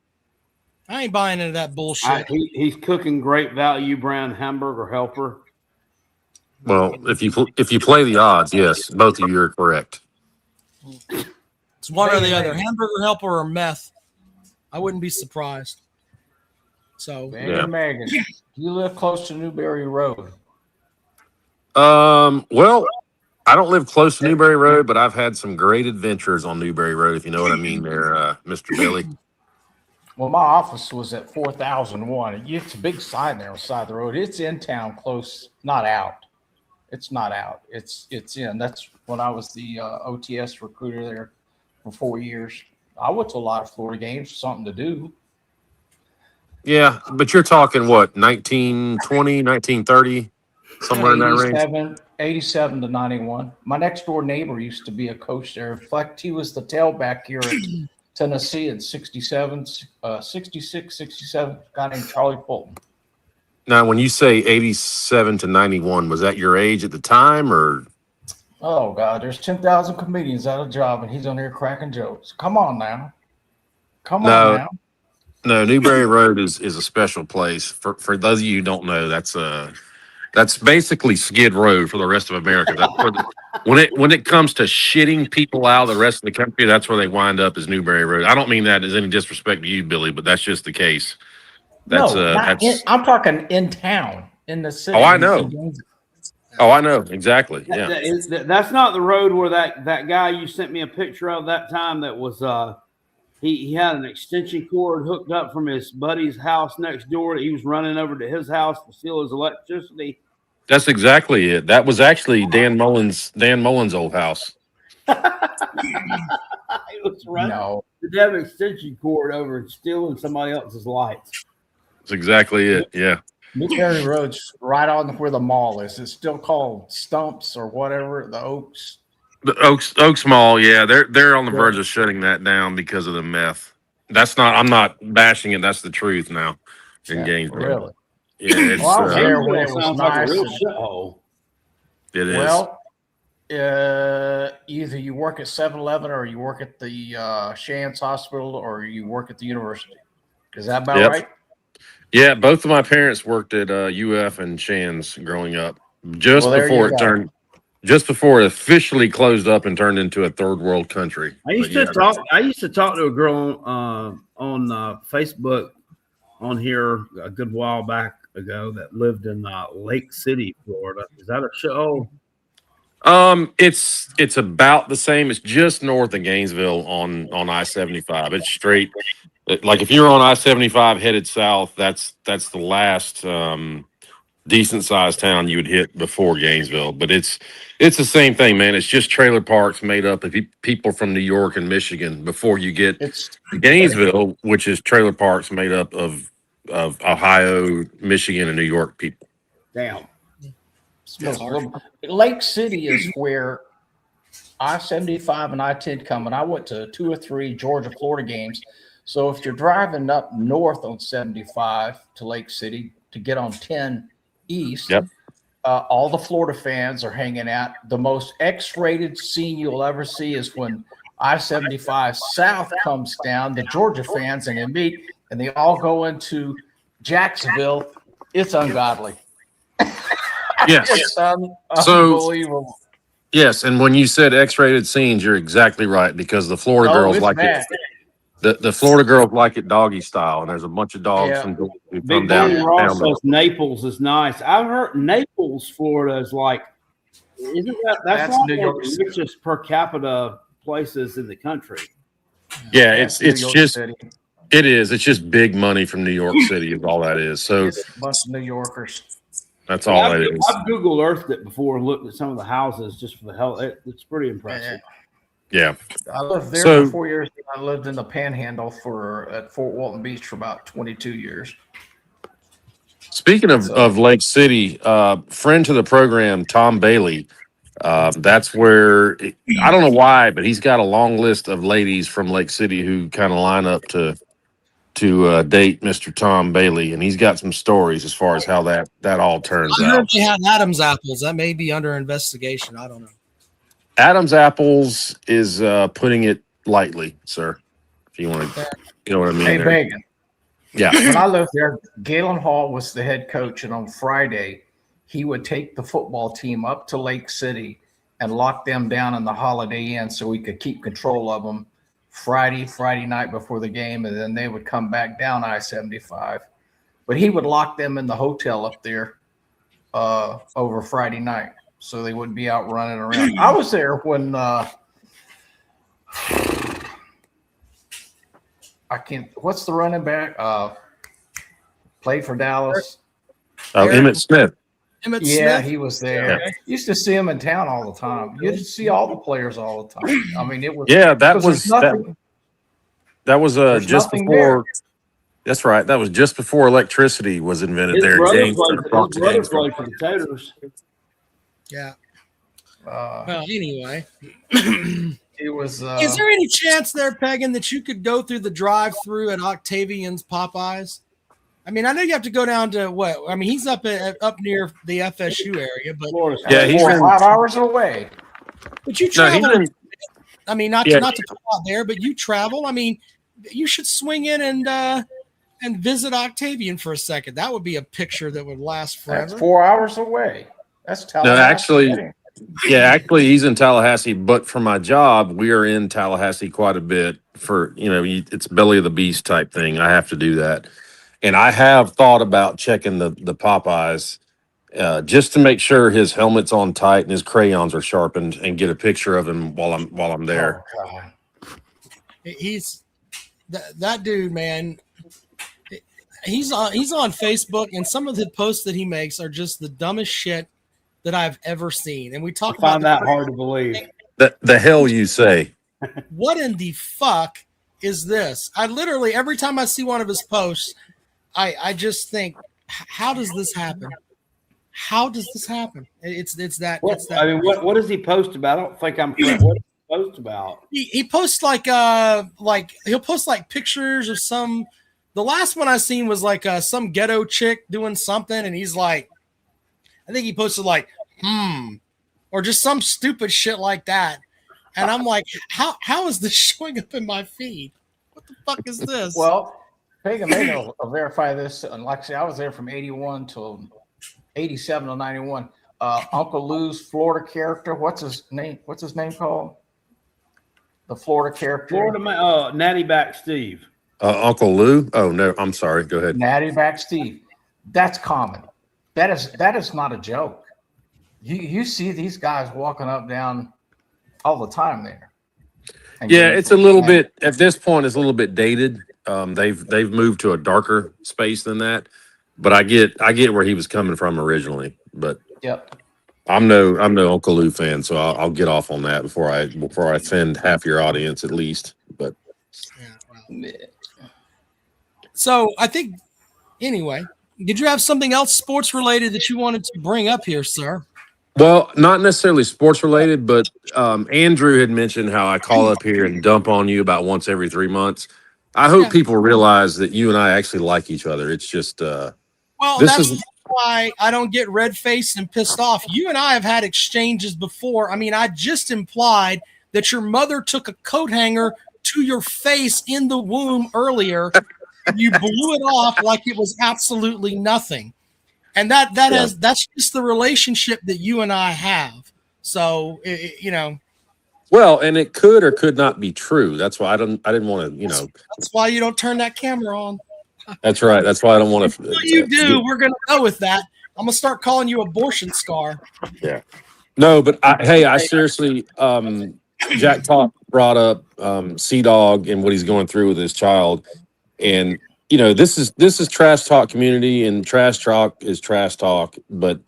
I ain't buying into that bullshit.
He's cooking great value brand hamburger helper.
Well, if you play the odds, yes, both of you are correct.
It's one or the other, hamburger helper or meth. I wouldn't be surprised. So,
Megan, do you live close to Newberry Road?
Well, I don't live close to Newberry Road, but I've had some great adventures on Newberry Road, if you know what I mean there, Mr. Billy.
Well, my office was at 4001. It's a big sign there on the side of the road. It's in town close, not out. It's not out. It's in. That's when I was the OTS recruiter there for 4 years. I went to a lot of Florida games, something to do.
Yeah, but you're talking what, 1920, 1930, somewhere in that range?
87 to 91. My next door neighbor used to be a coach there. In fact, he was the tailback here at Tennessee in 67, 66, 67, a guy named Charlie Fulton.
Now, when you say 87 to 91, was that your age at the time, or?
Oh, God, there's 10,000 comedians out of job, and he's on here cracking jokes. Come on now. Come on now.
No, Newberry Road is a special place. For those of you who don't know, that's basically Skid Row for the rest of America. That's where when it comes to shitting people out of the rest of the country, that's where they wind up, is Newberry Road. I don't mean that as any disrespect to you, Billy, but that's just the case.
I'm talking in town, in the city.
Oh, I know. Oh, I know exactly. Yeah,
that's not the road where that guy you sent me a picture of that time. That was he had an extension cord hooked up from his buddy's house next door. He was running over to his house to steal his electricity.
That's exactly it. That was actually Dan Mullins' old house.
He was running the damn extension cord over and stealing somebody else's lights.
That's exactly it. Yeah.
Newberry Road's right on where the mall is. It's still called Stumps or whatever, the Oaks.
The Oaks Mall, yeah, they're on the verge of shutting that down because of the meth. I'm not bashing it. That's the truth now in Gainesville.
Really?
Yeah, it's,
I was there when it was nice.
Like a real shithole.
It is.
Well, either you work at 7-Eleven or you work at the Shands Hospital or you work at the university. Is that about right?
Yeah, both of my parents worked at UF and Shands growing up. Just before it officially closed up and turned into a third world country.
I used to talk to a girl on Facebook on here a good while back ago that lived in Lake City, Florida. Is that a show?
It's about the same. It's just north of Gainesville on I-75. It's straight. Like if you're on I-75 headed south, that's the last decent sized town you would hit before Gainesville. But it's the same thing, man. It's just trailer parks made up of people from New York and Michigan before you get to Gainesville, which is trailer parks made up of Ohio, Michigan, and New York people.
Damn.
Lake City is where I-75 and I-10 come, and I went to 2 or 3 Georgia, Florida games. So if you're driving up north on 75 to Lake City to get on 10 east, all the Florida fans are hanging out. The most X-rated scene you'll ever see is when I-75 south comes down, the Georgia fans, and they meet, and they all go into Jacksonville. It's ungodly.
Yes.
It's unbelievable.
Yes, and when you said X-rated scenes, you're exactly right, because the Florida girls like it. The Florida girls like it doggy style, and there's a bunch of dogs who come down.
Ross says Naples is nice. I've heard Naples, Florida is like, isn't that's one of the richest per capita places in the country.
Yeah, it's just City. It is. It's just big money from New York City is all that is. So
it's a bunch of New Yorkers.
That's all that is.
I've Google Earthed it before and looked at some of the houses just for the hell. It's pretty impressive.
Yeah.
I lived there for 4 years. I lived in the Panhandle at Fort Walton Beach for about 22 years.
Speaking of Lake City, friend to the program, Tom Bailey, that's where I don't know why, but he's got a long list of ladies from Lake City who kind of line up to date Mr. Tom Bailey, and he's got some stories as far as how that all turns out.
I heard they had Adam's apples. That may be under investigation. I don't know.
Adam's apples is putting it lightly, sir. If you want to, you know what I mean.
Hey, Megan.
Yeah.
When I lived there, Galen Hall was the head coach, and on Friday, he would take the football team up to Lake City and lock them down in the Holiday Inn so we could keep control of them Friday night before the game, and then they would come back down I-75. But he would lock them in the hotel up there over Friday night so they wouldn't be out running around. I was there when what's the running back? Played for Dallas.
Oh, Emmett Smith.
Emmett
Yeah,
Smith?
he was there.
Yeah.
Used to see him in town all the time. You just see all the players all the time. I mean, it was
Yeah, that
because
was
there's nothing-
that was
there's
just
nothing
before.
there.
That's right. That was just before electricity was invented
His
there.
brother
James
played
brought to
for
Janesville.
the Taters.
Yeah.
Uh,
Well, anyway.
it was.
Is there any chance there, Pegan, that you could go through the drive-through at Octavian's Popeyes? I mean, I know you have to go down to what? I mean, he's up near the FSU area, but
Florida
Yeah,
State.
he's
4 or
in-
5 hours away.
you travel.
No, he's in,
I mean, not
Yeah.
to put out there, but you travel. I mean, you should swing in and visit Octavian for a second. That would be a picture that would last
That's
forever.
4 hours away. That's Tallahassee.
actually- actually, he's in Tallahassee, but for my job, we are in Tallahassee quite a bit for, it's belly of the beast type thing. I have to do that. And I have thought about checking the Popeyes just to make sure his helmet's on tight and his crayons are sharpened and get a picture of him while I'm there.
Oh, God.
He's that dude, man. He's on Facebook, and some of the posts that he makes are just the dumbest shit that I've ever seen. And we
I
talk about
find that hard to believe.
The hell you say?
what in the fuck is this? I literally every time I see one of his posts, I just think, how does this happen? How does this happen? It's that.
I mean, what does he post about? I don't think I'm correct. What does he post about?
He posts like he'll post like pictures of some. The last one I seen was like some ghetto chick doing something, and he's like, I think he posted like or just some stupid shit like that, and I'm like, how is this showing up in my feed? What the fuck is this?
Well, Pagan will verify this. And like I say, I was there from 81 till 87 to 91. Uncle Lou's Florida character. What's his name? What's his name called? The Florida character.
Florida man, Natty Back Steve.
Uncle Lou? Oh no, I'm sorry. Go ahead.
Natty Back Steve. That's common. That is not a joke. You see these guys walking up down all the time there.
Yeah, it's a little bit at this point. It's a little bit dated. They've moved to a darker space than that. But I get where he was coming from originally. But
Yep.
I'm no Uncle Lou fan, so I'll get off on that before I offend half your audience at least. But
So I think anyway. Did you have something else sports related that you wanted to bring up here, sir?
well, not necessarily sports related, but Andrew had mentioned how I call up here and dump on you about once every 3 months. I hope
Yeah.
people realize that you and I actually like each other. It's just
Well,
This
that's
is-
why I don't get red-faced and pissed off. You and I have had exchanges before. I mean, I just implied that your mother took a coat hanger to your face in the womb earlier. You blew it off like it was absolutely nothing. And that's just the relationship that you and I have. So,
well, and it could or could not be true. That's why I didn't want to,
that's why you don't turn that camera on.
That's right. That's why I don't want to.
What you do, we're going to go with that. I'm going to start calling you abortion scar.
No, but I seriously, Jack Talk brought up Sea-Dog and what he's going through with his child. And, this is trash talk community, and trash talk is trash talk, but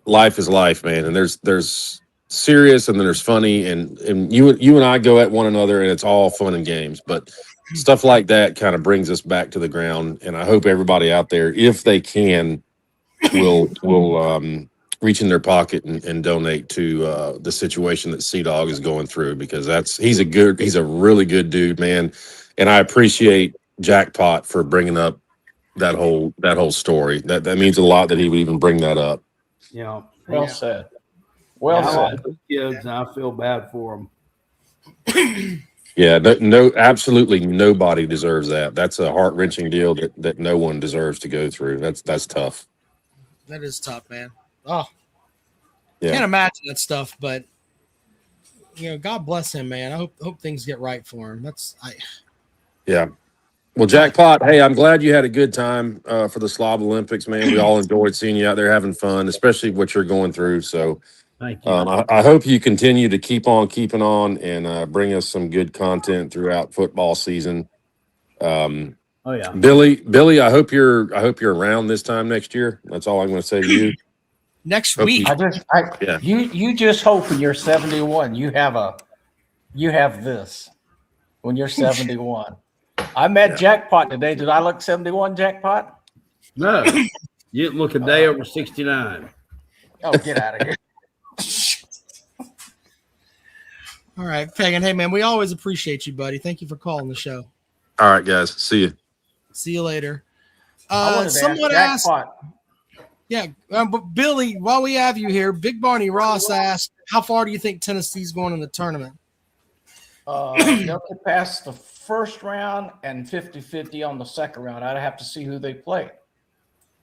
life is life, man. And there's serious and then there's funny, and you and I go at one another and it's all fun and games. But stuff like that kind of brings us back to the ground. And I hope everybody out there, if they can, will reach in their pocket and donate to the situation that Sea-Dog is going through, because he's a really good dude, man. And I appreciate Jackpot for bringing up that whole story. That means a lot that he would even bring that up.
Yeah.
Well said. Well
I
said.
like those kids, and I feel bad for them.
Yeah, no, absolutely nobody deserves that. That's a heart wrenching deal that no one deserves to go through. That's tough.
That is tough, man. Oh,
Yeah,
can't imagine that stuff, but God bless him, man. I hope things get right for him.
yeah. Well,
God.
Jackpot, hey, I'm glad you had a good time for the Slav Olympics, man. We all enjoyed seeing you out there having fun, especially what you're going through. So
Thank you.
I hope you continue to keep on keeping on and bring us some good content throughout football season.
Oh yeah.
Billy, I hope you're around this time next year. That's all I'm going to say to you.
Next
Hope
week.
Yeah.
You just hope when you're 71, you have this when you're 71. I met Jackpot today. Did I look 71, Jackpot?
No, you look a day over 69.
Oh, get out of here.
All right, Pagan. Hey, man, we always appreciate you, buddy. Thank you for calling the show.
All right, guys. See you.
See you later.
I wanted to
Someone
ask
asked,
Jackpot.
yeah, but Billy, while we have you here, Big Barney Ross asked, how far do you think Tennessee's going in the tournament?
They'll get past the first round and 50-50 on the second round. I'd have to see who they play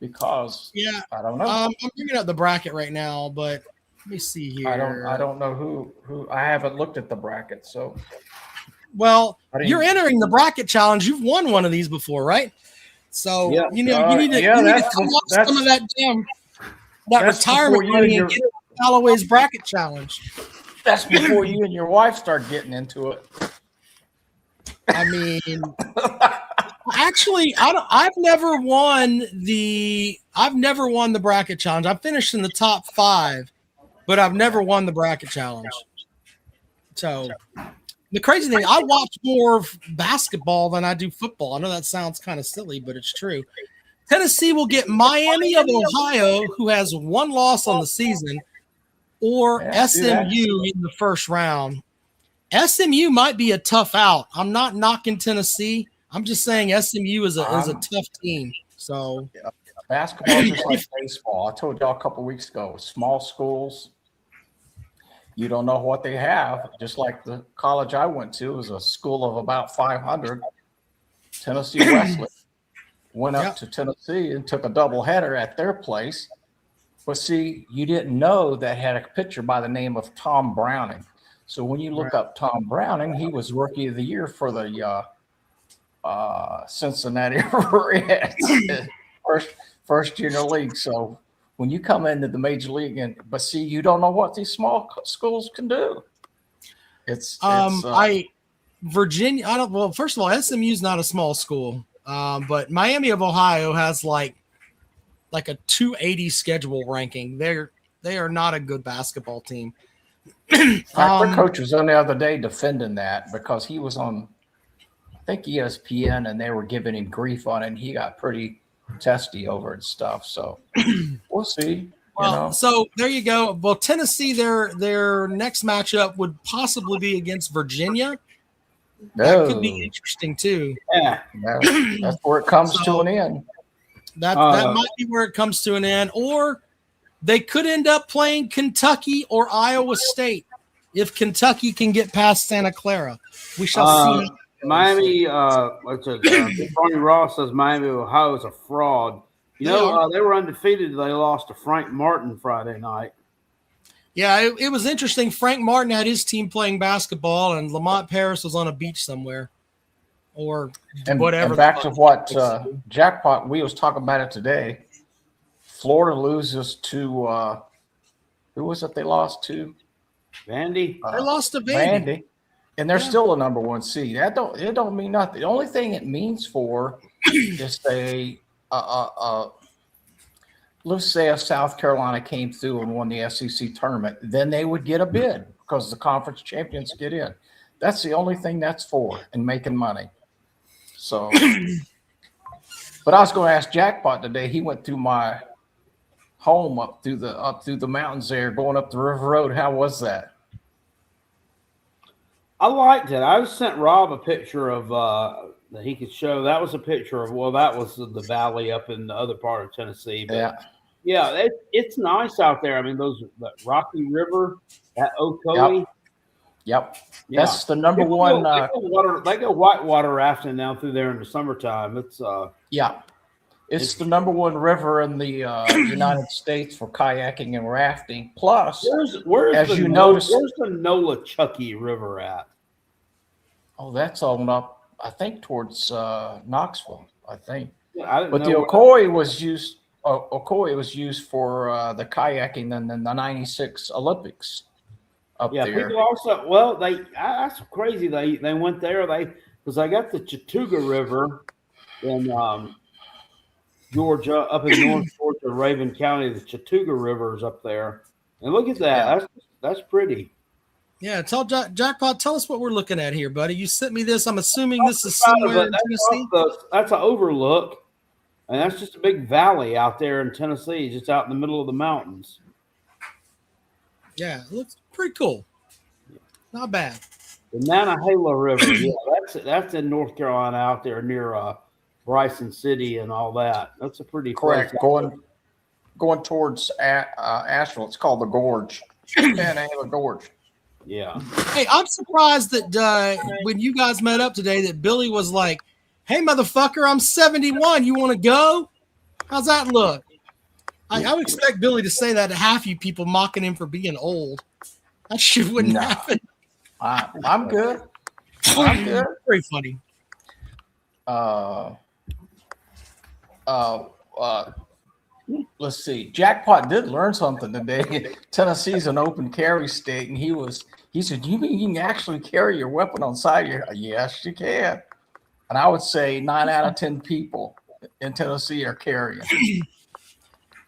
because I don't know.
I'm bringing up the bracket right now, but let me see here.
I don't know who. I haven't looked at the bracket, so.
Well, you're entering the bracket challenge. You've won one of these before, right? So you need to come off some of that retirement money and get Calloway's bracket challenge.
That's before you and your wife start getting into it.
I mean, actually, I've never won the bracket challenge. I finished in the top 5, but I've never won the bracket challenge. So the crazy thing, I watch more of basketball than I do football. I know that sounds kind of silly, but it's true. Tennessee will get Miami of Ohio, who has 1 loss on the season, or SMU in the first round. SMU might be a tough out. I'm not knocking Tennessee. I'm just saying SMU is a tough team. So
basketball is just like baseball. I told y'all a couple weeks ago, small schools, you don't know what they have. Just like the college I went to was a school of about 500. Tennessee Wesley went up to Tennessee and took a doubleheader at their place. But see, you didn't know that had a pitcher by the name of Tom Browning. So when you look up Tom Browning, he was Rookie of the Year for the Cincinnati Reds, first year in the league. So when you come into the major league, but see, you don't know what these small schools can do.
Virginia. Well, first of all, SMU is not a small school, but Miami of Ohio has like a 280 schedule ranking. They are not a good basketball team.
Our coach was on the other day defending that because he was on, I think, ESPN, and they were giving him grief on it, and he got pretty testy over it and stuff. So we'll see.
So there you go. Well, Tennessee, their next matchup would possibly be against Virginia. That could be interesting too.
Yeah, that's where it comes to an end.
That might be where it comes to an end, or they could end up playing Kentucky or Iowa State if Kentucky can get past Santa Clara. We shall see.
Miami, Barney Ross says Miami, Ohio is a fraud. They were undefeated. They lost to Frank Martin Friday night.
Yeah, it was interesting. Frank Martin had his team playing basketball, and Lamont Paris was on a beach somewhere, or whatever.
And back to what Jackpot, we was talking about it today. Florida loses to who was it they lost to?
Vandy.
They lost to Vandy.
And they're still a number 1 seed. It don't mean nothing. The only thing it means for is let's say if South Carolina came through and won the SEC tournament, then they would get a bid because the conference champions get in. That's the only thing that's for, and making money. So, but I was going to ask Jackpot today. He went through my home up through the mountains there, going up the River Road. How was that?
I liked it. I sent Rob a picture of that he could show. That was a picture of that was the valley up in the other part of Tennessee. But it's nice out there. I mean, that Rocky River, that Ocoee.
Yep.
Yeah.
That's the number
People
one.
They go whitewater rafting down through there in the summertime. It's
It's the number one river in the United States for kayaking and rafting. Plus,
where's the Nola Chucky River at?
Oh, that's on up, I think, towards Knoxville, I think.
Yeah,
but the Ocoee was used. Ocoee was used for the kayaking in the '96 Olympics. Up there.
People also. That's crazy. They went there. Because I got the Chattooga River in Georgia, up in North Georgia, Raven County. The Chattooga River is up there, and look at that. Yeah. That's pretty.
Yeah, Jackpot. Tell us what we're looking at here, buddy. You sent me this. I'm assuming this is somewhere in Tennessee.
That's an overlook, and that's just a big valley out there in Tennessee, just out in the middle of the mountains.
Yeah, it looks pretty cool. Not bad.
The Nantahala River. Yeah, that's in North Carolina, out there near Bryson City and all that. That's a pretty
correct. Going towards Asheville. It's called the Gorge. Nantahala Gorge.
Yeah.
Hey, I'm surprised that when you guys met up today, that Billy was like, "Hey, motherfucker, I'm 71. You want to go? How's that look?" I would expect Billy to say that to half you people mocking him for being old. That shit wouldn't happen.
I'm good. I'm good.
Very funny.
Let's see. Jackpot did learn something today. Tennessee's an open carry state, and he said, "You mean you can actually carry your weapon on side of your?" Yes, you can. And I would say 9 out of 10 people in Tennessee are carrying.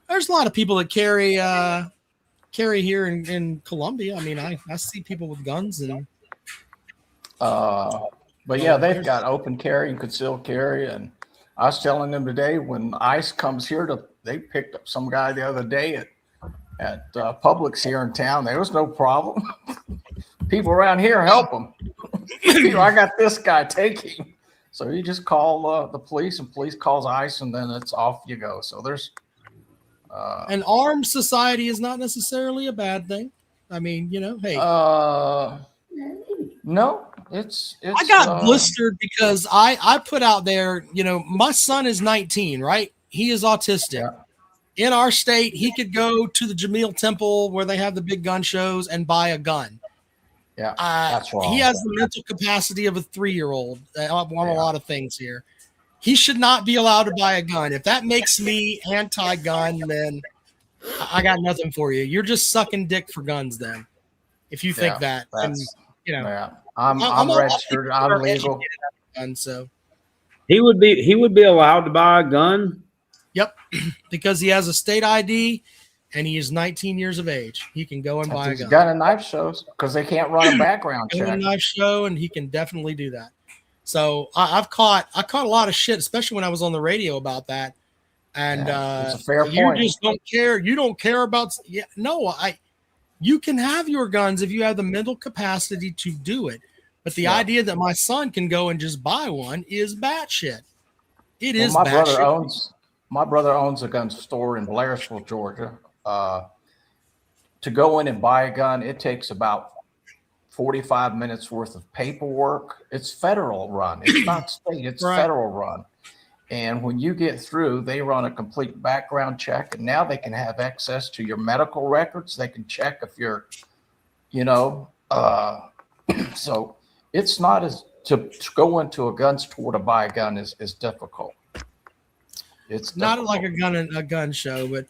There's a lot of people that carry here in Columbia. I mean, I see people with guns and.
But yeah, they've got open carry and concealed carry, and I was telling them today when ICE comes here they picked up some guy the other day at Publix here in town. There was no problem. People around here help him. I got this guy, take him. So you just call the police, and police calls ICE, and then it's off you go. So there's.
An armed society is not necessarily a bad thing. I mean, hey.
No, it's.
I got blistered because I put out there, my son is 19, right? He is autistic. Yeah. In our state, he could go to the Jameel Temple where they have the big gun shows and buy a gun.
Yeah, that's wrong.
He has the mental capacity of a 3-year-old on a lot of things here. He should not be allowed to buy a gun. If that makes me anti-gun, then I got nothing for you. You're just sucking dick for guns then. If you think that. And,
Yeah. I'm registered. I'm legal.
And so
he would be allowed to buy a gun.
Yep, because he has a state ID and he is 19 years of age. He can go and buy a gun.
Gun and knife shows because they can't run a background check.
Gun and knife show, and he can definitely do that. So I caught a lot of shit, especially when I was on the radio about that. And
it's a fair point.
You just don't care. You don't care about. Yeah, no, you can have your guns if you have the mental capacity to do it. But the idea that my son can go and just buy one is batshit. It is batshit.
My brother owns a gun store in Blairsville, Georgia. To go in and buy a gun, it takes about 45 minutes worth of paperwork. It's federal run. It's not state. It's federal run. And when you get through, they run a complete background check, and now they can have access to your medical records. They can check if you're, so it's not as to go into a gun store to buy a gun is difficult. It's
not like a gun show, but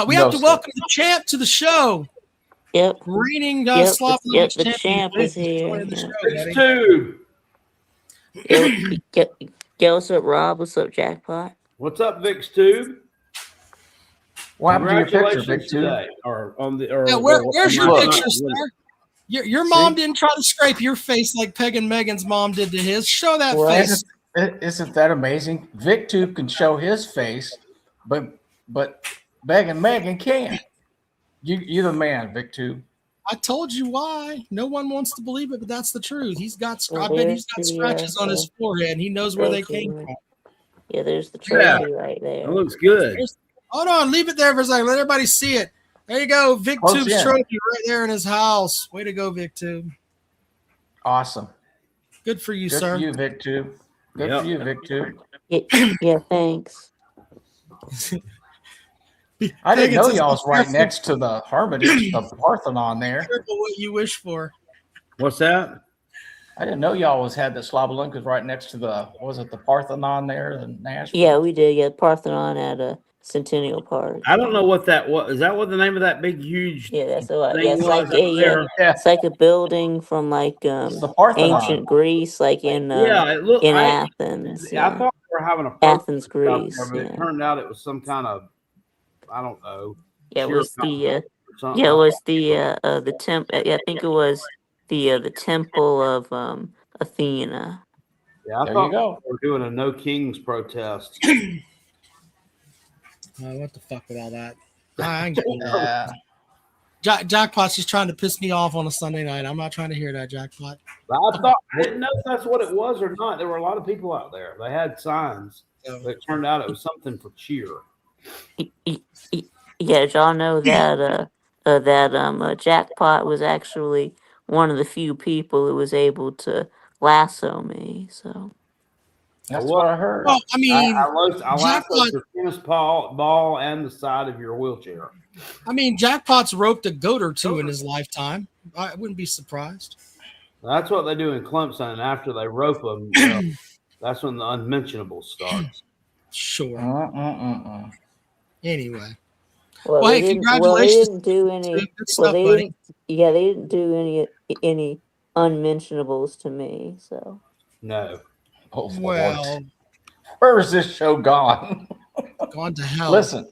we have to welcome the champ to the show.
Yep.
Reigning
Slav Olympics the champ is here.
It's two.
Yo, what's up, Rob? What's up, Jackpot?
What's up, Vic's Tube?
What happened to your picture, Vic Tube?
Where's your picture, sir? Your mom didn't try to scrape your face like Peg and Megan's mom did to his. Show that face.
Isn't that amazing? Vic Tube can show his face, but Peg and Megan can't. You're the man, Vic Tube.
I told you why. No one wants to believe it, but that's the truth. I bet he's got scratches on his forehead, and he knows where they came from.
Yeah, there's the trophy right there.
That looks good.
Hold on, leave it there for a second. Let everybody see it. There you go. Vic Tube's trophy right there in his house. Way to go, Vic Tube.
Awesome.
Good for you,
Good
sir.
for you, Vic, too. Good
Yep.
for you, Vic, too.
Yeah, thanks.
I didn't know
Higgins says,
y'all
"Be
was right
careful-
next to the Hermitage, the Parthenon there.
Careful what you wish for.
What's that?
I didn't know y'all was had the Slav Olympics right next to the, was it the Parthenon there in Nashville?
Yeah, we did. Yeah, Parthenon at a Centennial Park.
I don't know what that was. Is that what the name of that big, huge
Yeah, that's what.
thing
Yeah, it's
was
like
up
yeah,
there?
Yeah,
it's like a building from like
it's the Parthenon.
ancient Greece, like in
Yeah, it looked.
in
I
Athens.
I
Yeah,
thought we were having a
Athens,
protest out
Greece.
there, but it
Yeah,
turned out it was some kind of, I don't know,
yeah. It
cheer
was the
competition or something.
yeah, it was the temple. Yeah, I think it was the temple of Athena.
Yeah, I
There
thought
you go.
we were doing a No Kings protest.
What the fuck with all that? I ain't cool.
Yeah.
Jackpot's just trying to piss me off on a Sunday night. I'm not trying to hear that, Jackpot.
I didn't know if that's what it was or not. There were a lot of people out there. They had signs, but it turned out it was something for cheer.
Yeah, did y'all know that Jackpot was actually one of the few people who was able to lasso me. So
That's
Well,
what I heard.
Well, I mean,
I lassoed
Jackpot-
the tennis ball and the side of your wheelchair.
Jackpot's roped a goat or two in his lifetime. I wouldn't be surprised.
That's what they do in Clemson. And after they rope them, that's when the unmentionable starts.
Sure. Anyway,
well,
Well, hey,
they
congratulations.
didn't do any.
Good
Well,
stuff,
they
buddy.
didn't. Yeah, they didn't do any unmentionables to me. So
No.
Oh, Lord.
Well,
Where is this show gone?
gone to hell.
Listen.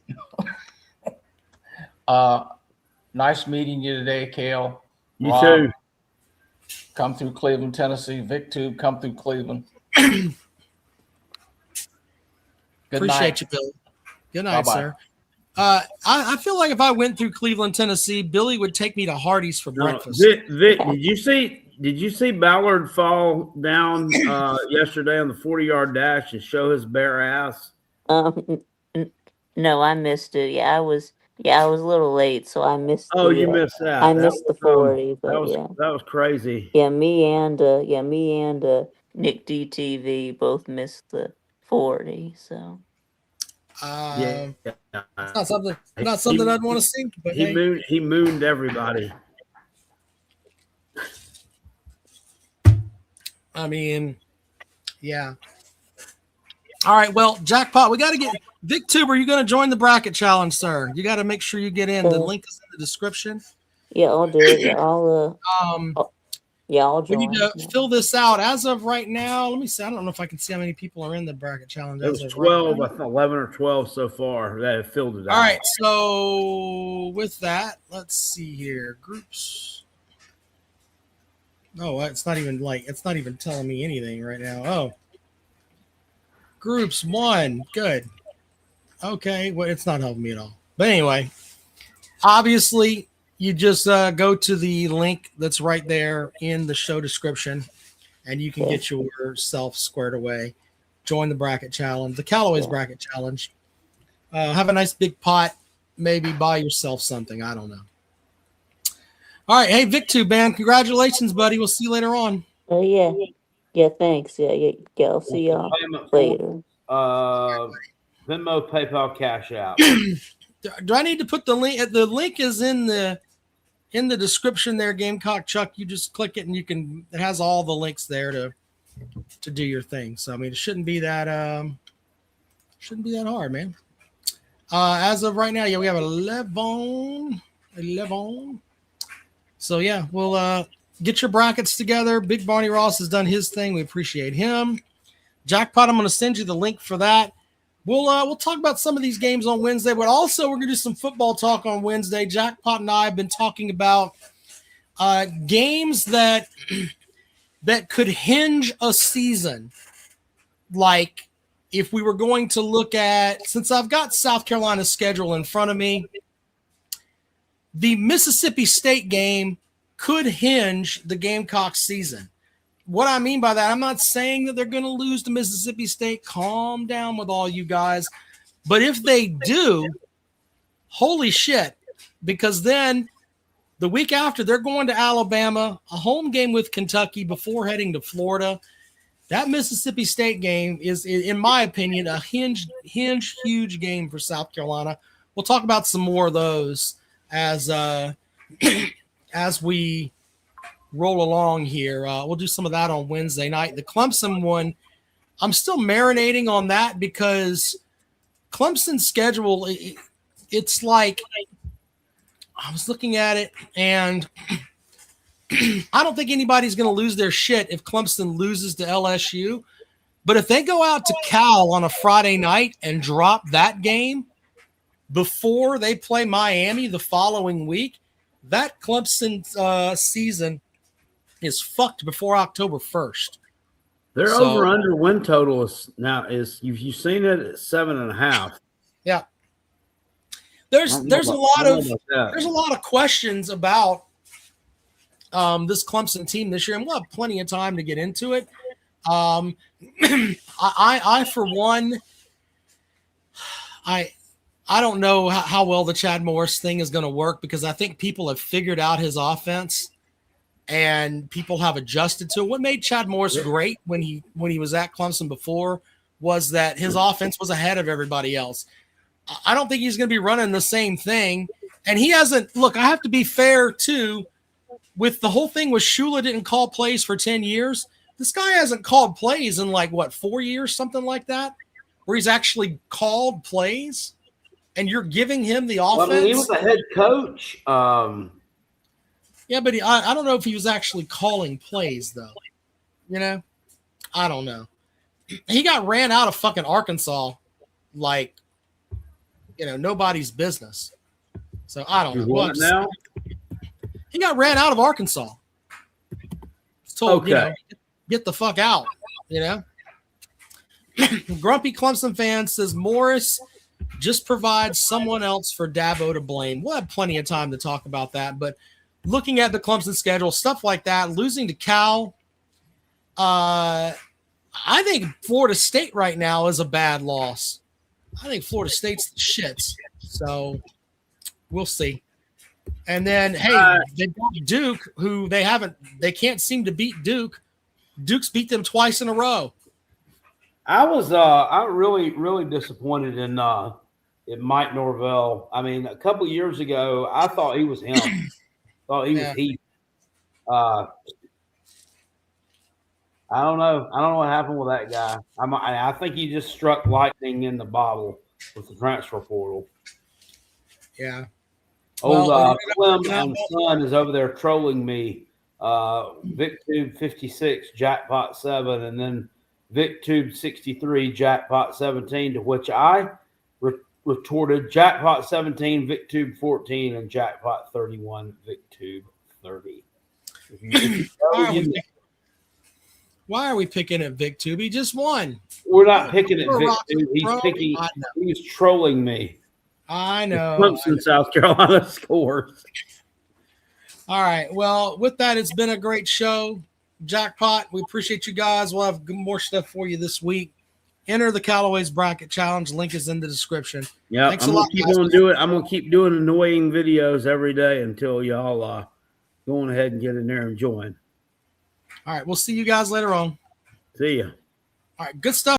Nice meeting you today, Kale.
You
Rob,
too.
come through Cleveland, Tennessee. Vic too, come through Cleveland. Good
Appreciate
night.
you, Bill. Good night,
Bye-bye.
sir. I feel like if I went through Cleveland, Tennessee, Billy would take me to Hardee's for
No,
breakfast.
Vic, did you see Ballard fall down yesterday on the 40-yard dash and show his bare ass?
no, I missed it. Yeah, I was a little late, so I missed.
Oh, you missed that.
I
That
missed the
was,
40, but
that was crazy.
yeah, me and Nick DTV both missed the 40. So
Yeah.
It's not something I'd want to see. But
He mooned everybody.
Yeah. All right. Well, Jackpot, we got to get Vic Tuber. You're going to join the bracket challenge, sir. You got to make sure you get in. The link is in the description.
yeah, I'll do it. Yeah, I'll
We
join.
need to fill this out as of right now. Let me see. I don't know if I can see how many people are in the bracket challenge.
It
as
was
of right
12,
now.
I think 11 or 12 so far that have filled it out.
All right. So with that, let's see here. Groups. Oh, it's not even telling me anything right now. Oh. Groups 1. Good. Okay. Well, it's not helping me at all. But anyway, obviously, you just go to the link that's right there in the show description, and you can get yourself squared away. Join the bracket challenge, the Calloway's bracket challenge. Have a nice big pot. Maybe buy yourself something. I don't know. All right. Hey, Vic2, man. Congratulations, buddy. We'll see you later on.
Oh yeah. Yeah, thanks. Yeah. I'll see y'all later.
Venmo, PayPal, Cash App.
Do I need to put the link? The link is in the description there, Gamecock Chuck. You just click it and it has all the links there to do your thing. So it shouldn't be that hard, man. As of right now, we have 11. So yeah, we'll get your brackets together. Big Barney Ross has done his thing. We appreciate him. Jackpot, I'm going to send you the link for that. We'll talk about some of these games on Wednesday, but also we're going to do some football talk on Wednesday. Jackpot and I have been talking about games that could hinge a season. Like if we were going to look at, since I've got South Carolina's schedule in front of me, the Mississippi State game could hinge the Gamecocks season. What I mean by that, I'm not saying that they're going to lose to Mississippi State. Calm down with all you guys. But if they do, holy shit, because then The week after, they're going to Alabama, a home game with Kentucky before heading to Florida. That Mississippi State game is, in my opinion, a huge game for South Carolina. We'll talk about some more of those as as we roll along here. We'll do some of that on Wednesday night. The Clemson one, I'm still marinating on that because Clemson's schedule, it's like I was looking at it, and I don't think anybody's going to lose their shit if Clemson loses to LSU. But if they go out to Cal on a Friday night and drop that game before they play Miami the following week, that Clemson season is fucked before October 1st.
Their over-under win total is you've seen it at 7.5.
Yeah. There's a lot of questions about this Clemson team this year, and we'll have plenty of time to get into it. I for one, I don't know how well the Chad Morris thing is going to work because I think people have figured out his offense and people have adjusted to it. What made Chad Morris great when he was at Clemson before was that his offense was ahead of everybody else. I don't think he's going to be running the same thing. And he hasn't – look, I have to be fair, too. With the whole thing with Shula didn't call plays for 10 years, this guy hasn't called plays in 4 years, something like that, where he's actually called plays, and you're giving him the offense.
Well, he was a head coach.
Yeah, but I don't know if he was actually calling plays, though. I don't know. He got ran out of fucking Arkansas nobody's business. So I don't know.
What now?
He got ran out of Arkansas. Told, get the fuck out, Grumpy Clemson fan says Morris just provides someone else for Dabo to blame. We'll have plenty of time to talk about that, but looking at the Clemson schedule, stuff like that, losing to Cal, I think Florida State right now is a bad loss. I think Florida State's the shits. So we'll see. And then, hey, they got Duke, who they can't seem to beat Duke. Duke's beat them twice in a row.
I was really disappointed in Mike Norvell. I mean, a couple years ago, I thought he was him. Thought he was he. I don't know. I don't know what happened with that guy. I think he just struck lightning in the bottle with the transfer portal.
Yeah.
Old Slim and Son is over there trolling me. VicTube 56, Jackpot 7, and then VicTube 63, Jackpot 17, to which I retorted Jackpot 17, VicTube 14, and Jackpot 31, VicTube 30.
Why are we picking at VicTube? He just won.
We're not picking at VicTube. He's trolling me.
I know.
Clemson, South Carolina scores.
All right. Well, with that, it's been a great show. Jackpot, we appreciate you guys. We'll have more stuff for you this week. Enter the Callaway's Bracket Challenge. Link is in the description.
Yeah, I'm going to keep on doing it. I'm going to keep doing annoying videos every day until y'all go on ahead and get in there and join.
All right. We'll see you guys later on.
See ya.
All right. Good stuff.